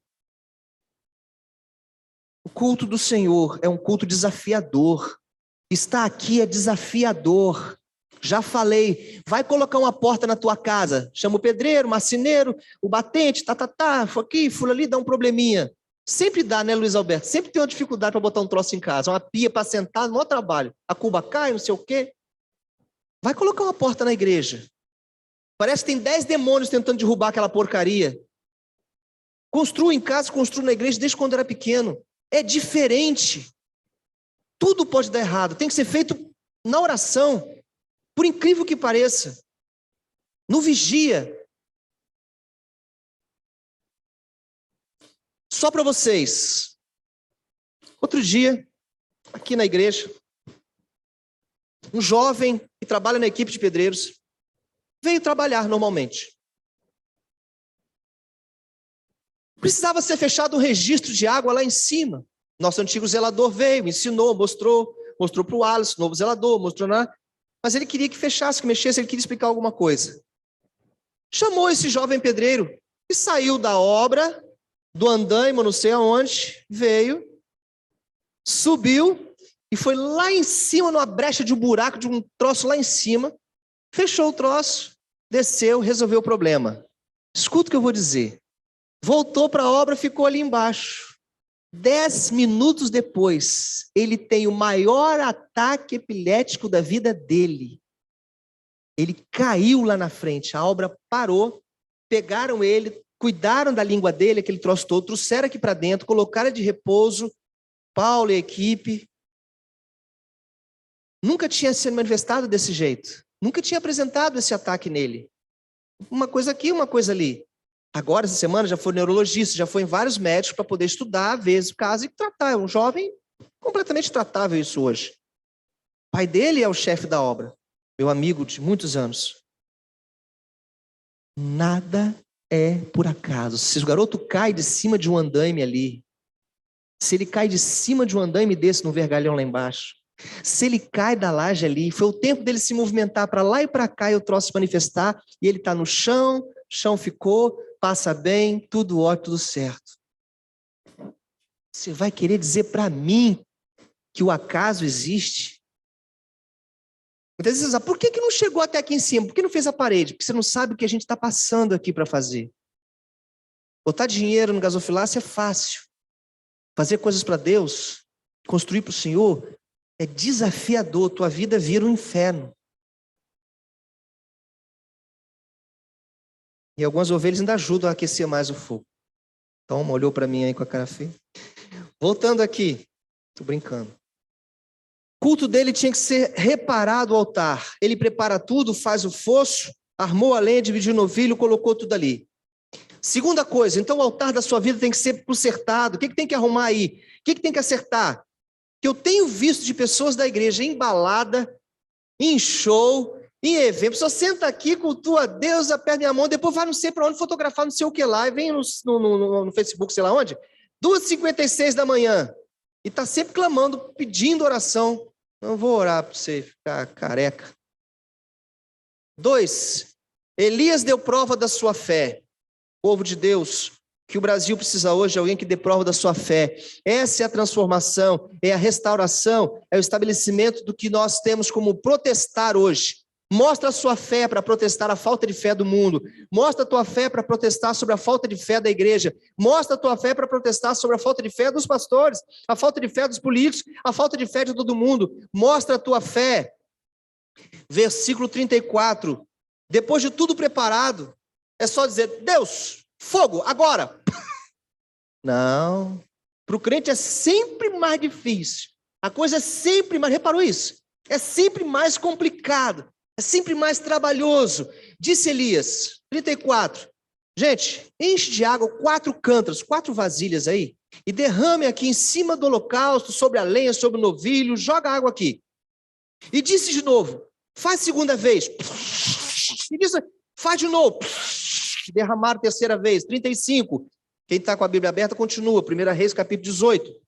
O culto do Senhor é um culto desafiador. Estar aqui é desafiador. Já falei, vai colocar uma porta na tua casa, chama o pedreiro, o marceneiro, o batente, foi aqui, fula ali, dá um probleminha. Sempre dá, né, Luiz Alberto? Sempre tem uma dificuldade para botar um troço em casa, uma pia para sentar, no maior trabalho. A cuba cai, não sei o quê. Vai colocar uma porta na igreja. Parece que tem 10 demônios tentando derrubar aquela porcaria. Construa em casa, construa na igreja desde quando era pequeno. É diferente. Tudo pode dar errado. Tem que ser feito na oração. Por incrível que pareça. No vigia. Só para vocês. Outro dia, aqui na igreja, um jovem que trabalha na equipe de pedreiros veio trabalhar normalmente. Precisava ser fechado um registro de água lá em cima. Nosso antigo zelador veio, me ensinou, mostrou para o Alisson, novo zelador, mostrou nada. Mas ele queria que fechasse, que mexesse, ele queria explicar alguma coisa. Chamou esse jovem pedreiro e saiu da obra, do andaime, não sei aonde, veio, subiu e foi lá em cima, numa brecha de um buraco, de um troço lá em cima, fechou o troço, desceu, resolveu o problema. Escuta o que eu vou dizer. Voltou para a obra, ficou ali embaixo. 10 minutos depois, ele tem o maior ataque epilético da vida dele. Ele caiu lá na frente, a obra parou, pegaram ele, cuidaram da língua dele, aquele troço todo, trouxeram aqui para dentro, colocaram de repouso, Paulo e a equipe. Nunca tinha se manifestado desse jeito, nunca tinha apresentado esse ataque nele. Uma coisa aqui, uma coisa ali. Agora, essa semana, já foi neurologista, já foi em vários médicos para poder estudar, ver esse caso e tratar. É um jovem completamente tratável isso hoje. O pai dele é o chefe da obra, meu amigo de muitos anos. Nada é por acaso. Se o garoto cai de cima de um andaime ali, se ele cai de cima de um andaime desse no vergalhão lá embaixo, se ele cai da laje ali, foi o tempo dele se movimentar para lá e para cá e o troço se manifestar, e ele está no chão, o chão ficou, passa bem, tudo ótimo, tudo certo. Você vai querer dizer para mim que o acaso existe? Muitas vezes, por que não chegou até aqui em cima? Por que não fez a parede? Porque você não sabe o que a gente está passando aqui para fazer. Botar dinheiro no gasofilácio é fácil. Fazer coisas para Deus, construir para o Senhor, é desafiador. Tua vida vira um inferno. E algumas ovelhas ainda ajudam a aquecer mais o fogo. Toma, olhou para mim aí com a cara feia. Voltando aqui. Estou brincando. O culto dele tinha que ser reparado o altar. Ele prepara tudo, faz o fosso, armou a lenha, dividiu o novilho, colocou tudo ali. Segunda coisa, então o altar da sua vida tem que ser consertado. O que tem que arrumar aí? O que tem que acertar? que eu tenho visto de pessoas da igreja em balada, em show, em evento. A pessoa senta aqui, cultua a Deus, aperta minha mão, depois vai não sei para onde fotografar, não sei o que lá, e vem no Facebook, sei lá onde, 2h56 da manhã, e está sempre clamando, pedindo oração. Não vou orar para você ficar careca. 2, Elias deu prova da sua fé. Povo de Deus, que o Brasil precisa hoje de alguém que dê prova da sua fé. Essa é a transformação, é a restauração, é o estabelecimento do que nós temos como protestar hoje. Mostra a sua fé para protestar a falta de fé do mundo. Mostra a tua fé para protestar sobre a falta de fé da igreja. Mostra a tua fé para protestar sobre a falta de fé dos pastores, a falta de fé dos políticos, a falta de fé de todo mundo. Mostra a tua fé. Versículo 34. Depois de tudo preparado, é só dizer, Deus, fogo, agora. Não. Para o crente é sempre mais difícil. A coisa é sempre mais, reparou isso? É sempre mais complicado. É sempre mais trabalhoso. Disse Elias, 34. Gente, enche de água 4 cântaros, 4 vasilhas aí, e derrame aqui em cima do holocausto, sobre a lenha, sobre o novilho, joga água aqui. E disse de novo, faz segunda vez. E disse, faz de novo. Derramaram terceira vez, 35. Quem está com a Bíblia aberta, continua. 1 Reis, capítulo 18.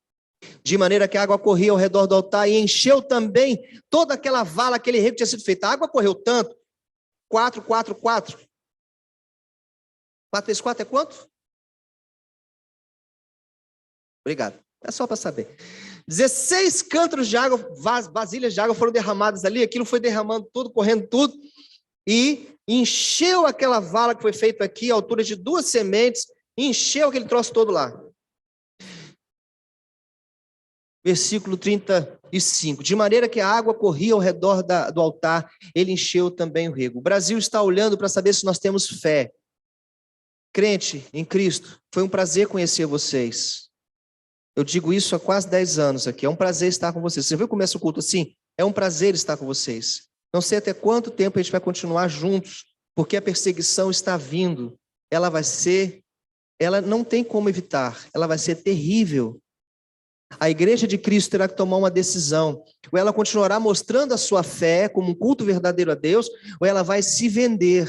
De maneira que a água corria ao redor do altar e encheu também toda aquela vala, aquele rego que tinha sido feito. A água correu tanto. 4, 4, 4. 4 vezes 4 é quanto? Obrigado. É só para saber. 16 cântaros de água, vasilhas de água foram derramadas ali. Aquilo foi derramando tudo, correndo tudo. E encheu aquela vala que foi feita aqui, a altura de 2 sementes. Encheu aquele troço todo lá. Versículo 35. De maneira que a água corria ao redor do altar, ele encheu também o rego. O Brasil está olhando para saber se nós temos fé. Crente em Cristo, foi um prazer conhecer vocês. Eu digo isso há quase 10 anos aqui. É um prazer estar com vocês. Você viu como começa o culto assim? É um prazer estar com vocês. Não sei até quanto tempo a gente vai continuar juntos, porque a perseguição está vindo. Ela não tem como evitar. Ela vai ser terrível. A igreja de Cristo terá que tomar uma decisão. Ou ela continuará mostrando a sua fé como um culto verdadeiro a Deus, ou ela vai se vender,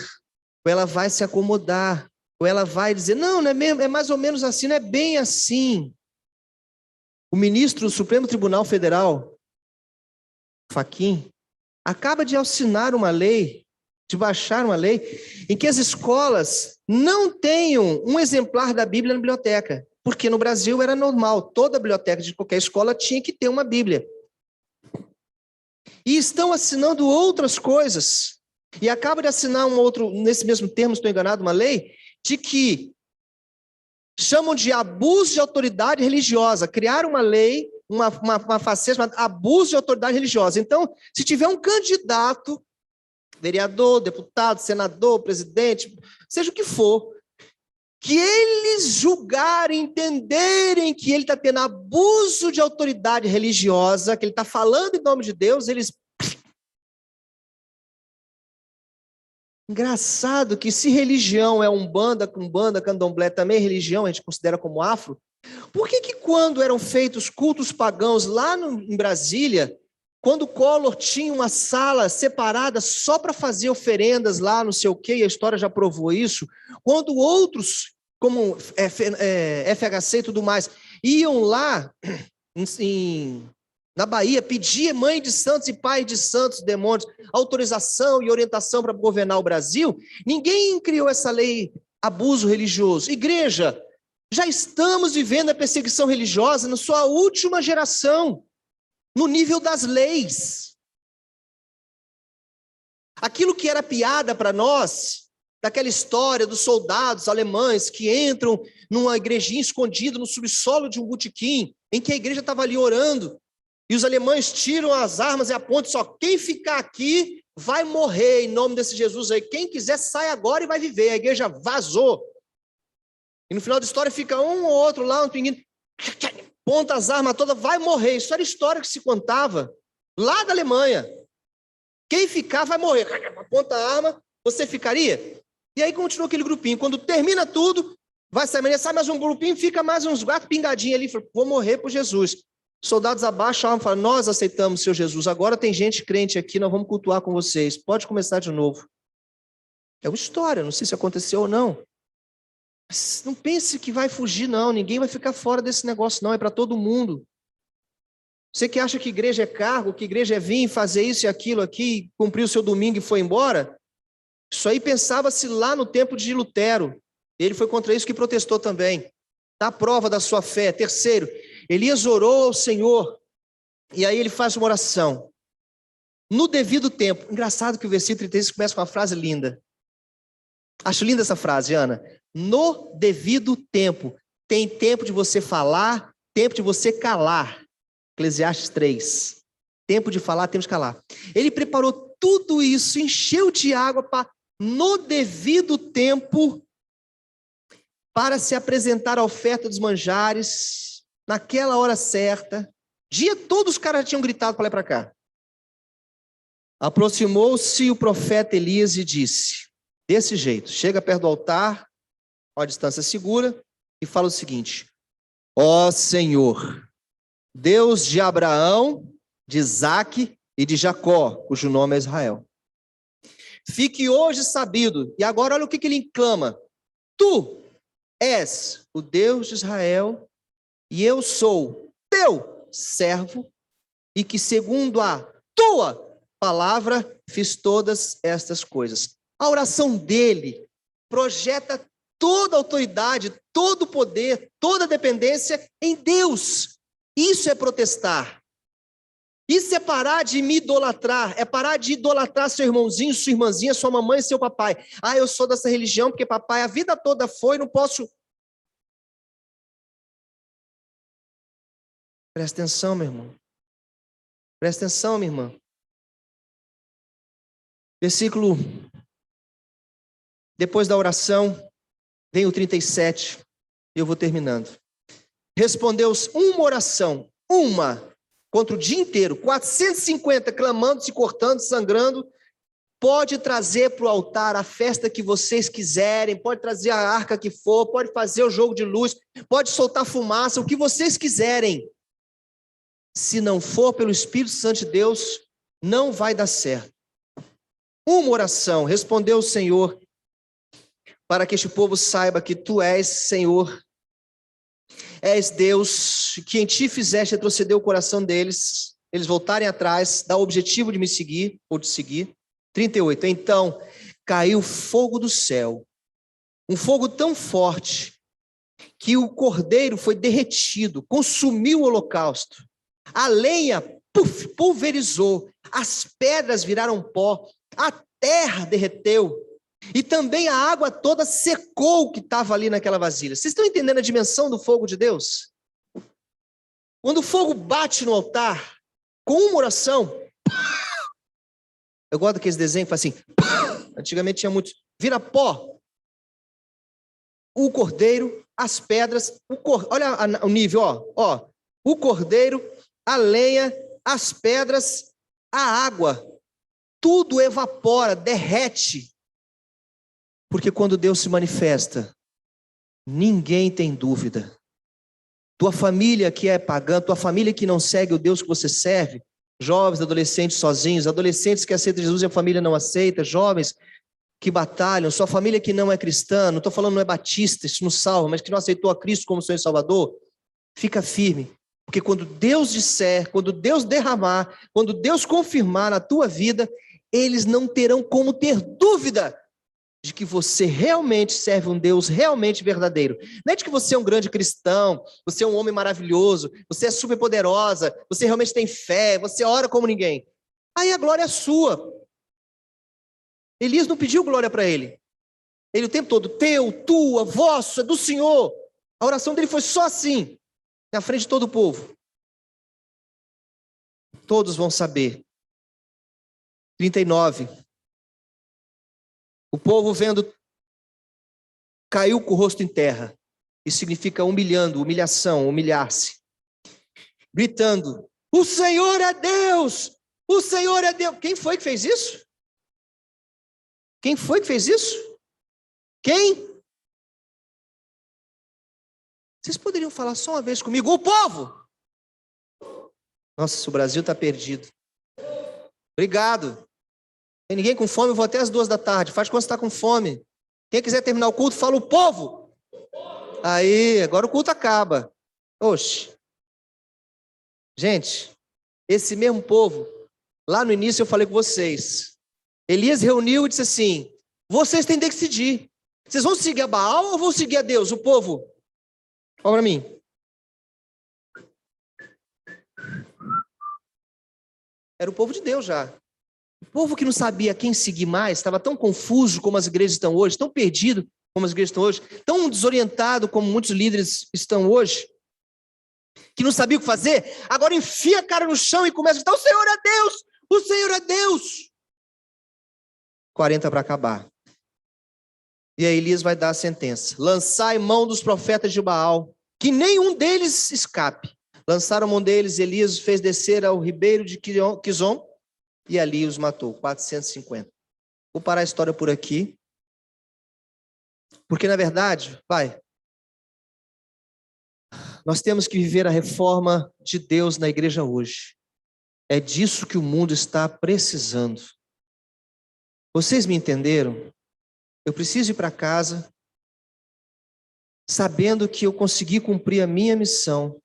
ou ela vai se acomodar, ou ela vai dizer, não é mesmo, é mais ou menos assim, não é bem assim. O ministro do Supremo Tribunal Federal, Fachin, acaba de assinar uma lei, de baixar uma lei, em que as escolas não tenham um exemplar da Bíblia na biblioteca. Porque no Brasil era normal, toda biblioteca de qualquer escola tinha que ter uma Bíblia. E estão assinando outras coisas. E acaba de assinar um outro, nesse mesmo termo, estou enganado, uma lei, de que chamam de abuso de autoridade religiosa. Criaram uma lei, uma faceta chamada abuso de autoridade religiosa. Então, se tiver um candidato, vereador, deputado, senador, presidente, seja o que for, que eles julgarem, entenderem que ele está tendo abuso de autoridade religiosa, que ele está falando em nome de Deus, eles... Engraçado que se religião é umbanda, candomblé também religião, a gente considera como afro, por que quando eram feitos cultos pagãos lá em Brasília, quando o Collor tinha uma sala separada só para fazer oferendas lá, não sei o quê, e a história já provou isso, quando outros, como FHC e tudo mais, iam lá na Bahia pedir mãe de santos e pai de santos, demônios, autorização e orientação para governar o Brasil, ninguém criou essa lei abuso religioso. Igreja, já estamos vivendo a perseguição religiosa na sua última geração, no nível das leis. Aquilo que era piada para nós, daquela história dos soldados alemães que entram numa igrejinha escondida no subsolo de um botequim, em que a igreja estava ali orando, e os alemães tiram as armas e apontam, só quem ficar aqui vai morrer em nome desse Jesus aí. Quem quiser sai agora e vai viver. A igreja vazou. E no final da história fica um ou outro lá, um pinguinho, ponta as armas todas, vai morrer. Isso era história que se contava lá da Alemanha. Quem ficar vai morrer. Aponta a arma, você ficaria? E aí continua aquele grupinho. Quando termina tudo, vai sair mais um grupinho, fica mais uns 4 pingadinhos ali. Vou morrer por Jesus. Soldados abaixam e falam, nós aceitamos o Senhor Jesus, agora tem gente crente aqui, nós vamos cultuar com vocês, pode começar de novo. É uma história, não sei se aconteceu ou não. Mas não pense que vai fugir, não, ninguém vai ficar fora desse negócio, não, é para todo mundo. Você que acha que igreja é cargo, que igreja é vir fazer isso e aquilo aqui, cumprir o seu domingo e foi embora, isso aí pensava-se lá no tempo de Lutero. Ele foi contra isso que protestou também. Dá prova da sua fé. Terceiro, Elias orou ao Senhor, e aí ele faz uma oração. No devido tempo. Engraçado que o versículo 36 começa com uma frase linda. Acho linda essa frase, Ana. No devido tempo. Tem tempo de você falar, tempo de você calar. Eclesiastes 3. Tempo de falar, tempo de calar. Ele preparou tudo isso, encheu de água para, no devido tempo, para se apresentar a oferta dos manjares, naquela hora certa. Dia todo os caras já tinham gritado para lá e para cá. Aproximou-se o profeta Elias e disse, desse jeito, chega perto do altar, a distância segura, e fala o seguinte, ó Senhor, Deus de Abraão, de Isaque e de Jacó, cujo nome é Israel. Fique hoje sabido, e agora olha o que ele clama, tu és o Deus de Israel, e eu sou teu servo, e que segundo a tua palavra fiz todas estas coisas. A oração dele projeta toda a autoridade, todo o poder, toda a dependência em Deus. Isso é protestar. Isso é parar de me idolatrar, é parar de idolatrar seu irmãozinho, sua irmãzinha, sua mamãe e seu papai. Ah, eu sou dessa religião porque papai a vida toda foi, não posso... Presta atenção, meu irmão. Presta atenção, minha irmã. Versículo... Depois da oração, vem o 37, e eu vou terminando. Respondeu-os uma oração, contra o dia inteiro, 450, clamando, se cortando, sangrando. Pode trazer para o altar a festa que vocês quiserem, pode trazer a arca que for, pode fazer o jogo de luz, pode soltar fumaça, o que vocês quiserem. Se não for pelo Espírito Santo de Deus, não vai dar certo. Uma oração, respondeu o Senhor, para que este povo saiba que tu és Senhor, és Deus, que em ti fizeste retroceder o coração deles, eles voltarem atrás, dá o objetivo de me seguir, ou de seguir. 38, então caiu fogo do céu, um fogo tão forte, que o cordeiro foi derretido, consumiu o holocausto, a lenha pulverizou, as pedras viraram pó, a terra derreteu, e também a água toda secou o que estava ali naquela vasilha. Vocês estão entendendo a dimensão do fogo de Deus? Quando o fogo bate no altar, com uma oração, eu gosto daqueles desenhos que faz assim, antigamente tinha muitos, vira pó. O cordeiro, as pedras, olha o nível, ó, o cordeiro, a lenha, as pedras, a água, tudo evapora, derrete. Porque quando Deus se manifesta, ninguém tem dúvida. Tua família que é pagã, tua família que não segue o Deus que você serve, jovens, adolescentes sozinhos, adolescentes que aceitam Jesus e a família não aceita, jovens que batalham, sua família que não é cristã, não estou falando não é batista, isso não salva, mas que não aceitou a Cristo como Senhor e Salvador, fica firme. Porque quando Deus disser, quando Deus derramar, quando Deus confirmar na tua vida, eles não terão como ter dúvida de que você realmente serve um Deus realmente verdadeiro. Não é de que você é um grande cristão, você é um homem maravilhoso, você é super poderosa, você realmente tem fé, você ora como ninguém. Aí a glória é sua. Elias não pediu glória para ele. Ele o tempo todo, teu, tua, vosso, é do Senhor. A oração dele foi só assim, na frente de todo o povo. Todos vão saber. 39. O povo vendo, caiu com o rosto em terra. Isso significa humilhando, humilhação, humilhar-se. Gritando, o Senhor é Deus! O Senhor é Deus! Quem foi que fez isso? Quem foi que fez isso? Quem? Vocês poderiam falar só uma vez comigo? O povo! Nossa, o Brasil está perdido. Obrigado. Tem ninguém com fome? Eu vou até as 2 da tarde. Faz quando você está com fome. Quem quiser terminar o culto, fala o povo. Aí, agora o culto acaba. Oxe. Gente, esse mesmo povo, lá no início eu falei com vocês. Elias reuniu e disse assim: vocês têm que decidir. Vocês vão seguir a Baal ou vão seguir a Deus? O povo. Olha para mim. Era o povo de Deus já. O povo que não sabia quem seguir mais, estava tão confuso como as igrejas estão hoje, tão perdido como as igrejas estão hoje, tão desorientado como muitos líderes estão hoje, que não sabia o que fazer, agora enfia a cara no chão e começa a gritar: o Senhor é Deus! O Senhor é Deus! 40 para acabar. E aí Elias vai dar a sentença: lançai mão dos profetas de Baal, que nenhum deles escape. Lançaram mão deles, Elias fez descer ao ribeiro de Quizon, e ali os matou, 450. Vou parar a história por aqui, porque na verdade, nós temos que viver a reforma de Deus na igreja hoje. É disso que o mundo está precisando. Vocês me entenderam? Eu preciso ir para casa sabendo que eu consegui cumprir a minha missão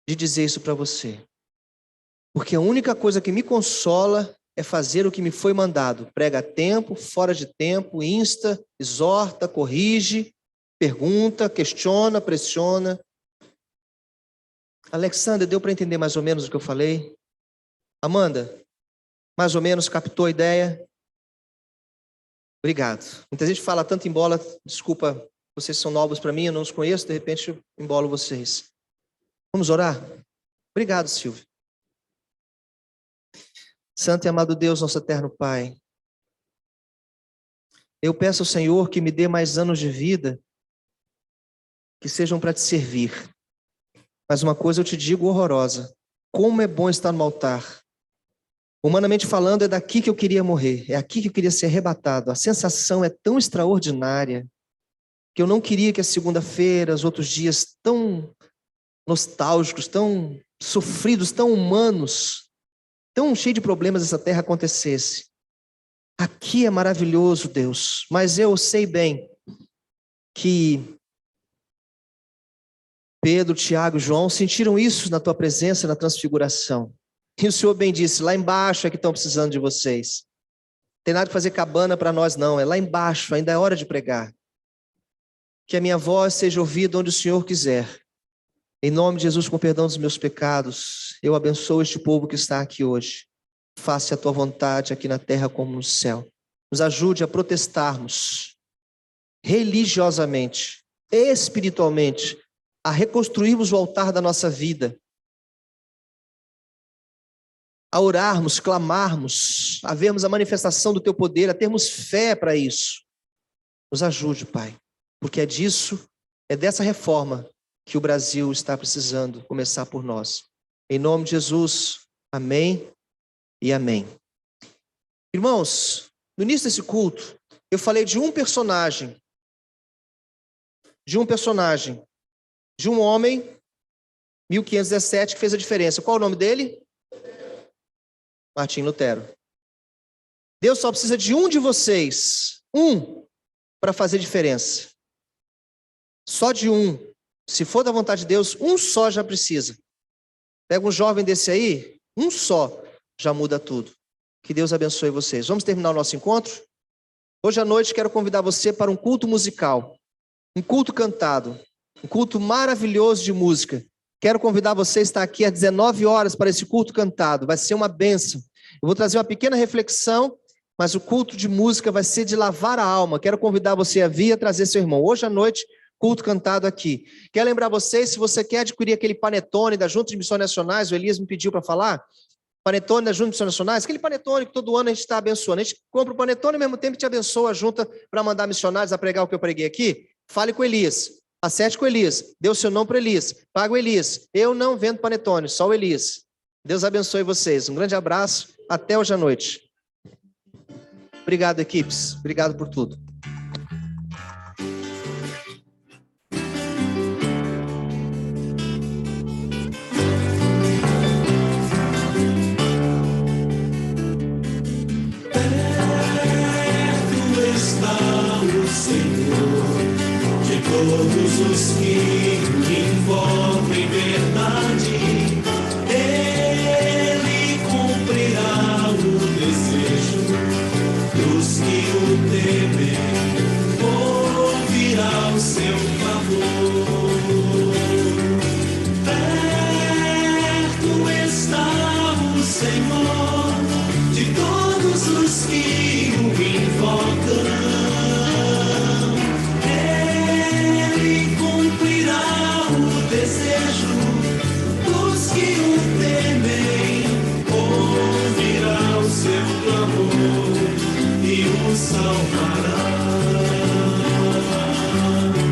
de dizer isso para você. Porque a única coisa que me consola é fazer o que me foi mandado. Prega a tempo, fora de tempo, insta, exorta, corrige, pergunta, questiona, pressiona. Alexandre, deu para entender mais ou menos o que eu falei? Amanda, mais ou menos captou a ideia? Obrigado. Muita gente fala tanto em bola, desculpa, vocês são novos para mim, eu não os conheço, de repente eu embolo vocês. Vamos orar? Obrigado, Silvio. Santo e amado Deus, nosso eterno Pai, eu peço ao Senhor que me dê mais anos de vida, que sejam para te servir. Mas uma coisa eu te digo horrorosa: como é bom estar no altar. Humanamente falando, é daqui que eu queria morrer, é aqui que eu queria ser arrebatado. A sensação é tão extraordinária que eu não queria que a segunda-feira, os outros dias tão nostálgicos, tão sofridos, tão humanos, tão cheio de problemas essa terra acontecesse. Aqui é maravilhoso, Deus, mas eu sei bem que Pedro, Tiago e João sentiram isso na tua presença, na transfiguração. E o Senhor bem disse: lá embaixo é que estão precisando de vocês. Não tem nada de fazer cabana para nós não, é lá embaixo, ainda é hora de pregar. Que a minha voz seja ouvida onde o Senhor quiser. Em nome de Jesus, com perdão dos meus pecados, eu abençoo este povo que está aqui hoje. Faça a tua vontade aqui na terra como no céu. Nos ajude a protestarmos religiosamente, espiritualmente, a reconstruirmos o altar da nossa vida, a orarmos, clamarmos, a vermos a manifestação do teu poder, a termos fé para isso. Nos ajude, Pai, porque é disso, é dessa reforma que o Brasil está precisando começar por nós. Em nome de Jesus, amém e amém. Irmãos, no início desse culto, eu falei de um personagem, de um homem, 1517, que fez a diferença. Qual o nome dele? Martim Lutero. Deus só precisa de um de vocês, para fazer diferença. Só de um. Se for da vontade de Deus, um só já precisa. Pega um jovem desse aí, um só já muda tudo. Que Deus abençoe vocês. Vamos terminar o nosso encontro? Hoje à noite quero convidar você para um culto musical, um culto cantado, um culto maravilhoso de música. Quero convidar você a estar aqui às 19 horas para esse culto cantado. Vai ser uma bênção. Eu vou trazer uma pequena reflexão, mas o culto de música vai ser de lavar a alma. Quero convidar você a vir a trazer seu irmão. Hoje à noite, culto cantado aqui. Quero lembrar vocês, se você quer adquirir aquele panetone da Junta de Missões Nacionais, o Elias me pediu para falar, panetone da Junta de Missões Nacionais, aquele panetone que todo ano a gente está abençoando. A gente compra o panetone e ao mesmo tempo te abençoa a junta para mandar missionários a pregar o que eu preguei aqui. Fale com o Elias. Acerte com o Elias, dê o seu nome para o Elias, paga o Elias. Eu não vendo panetone, só o Elias. Deus abençoe vocês. Um grande abraço, até hoje à noite. Obrigado, equipes. Obrigado por tudo. todos os que invocam em verdade, Ele cumprirá o desejo dos que o temem, ouvirá o seu clamor. Perto está o Senhor de todos os que o invocam. Ele cumprirá o desejo dos que o temem, ouvirá o seu clamor e o salvará.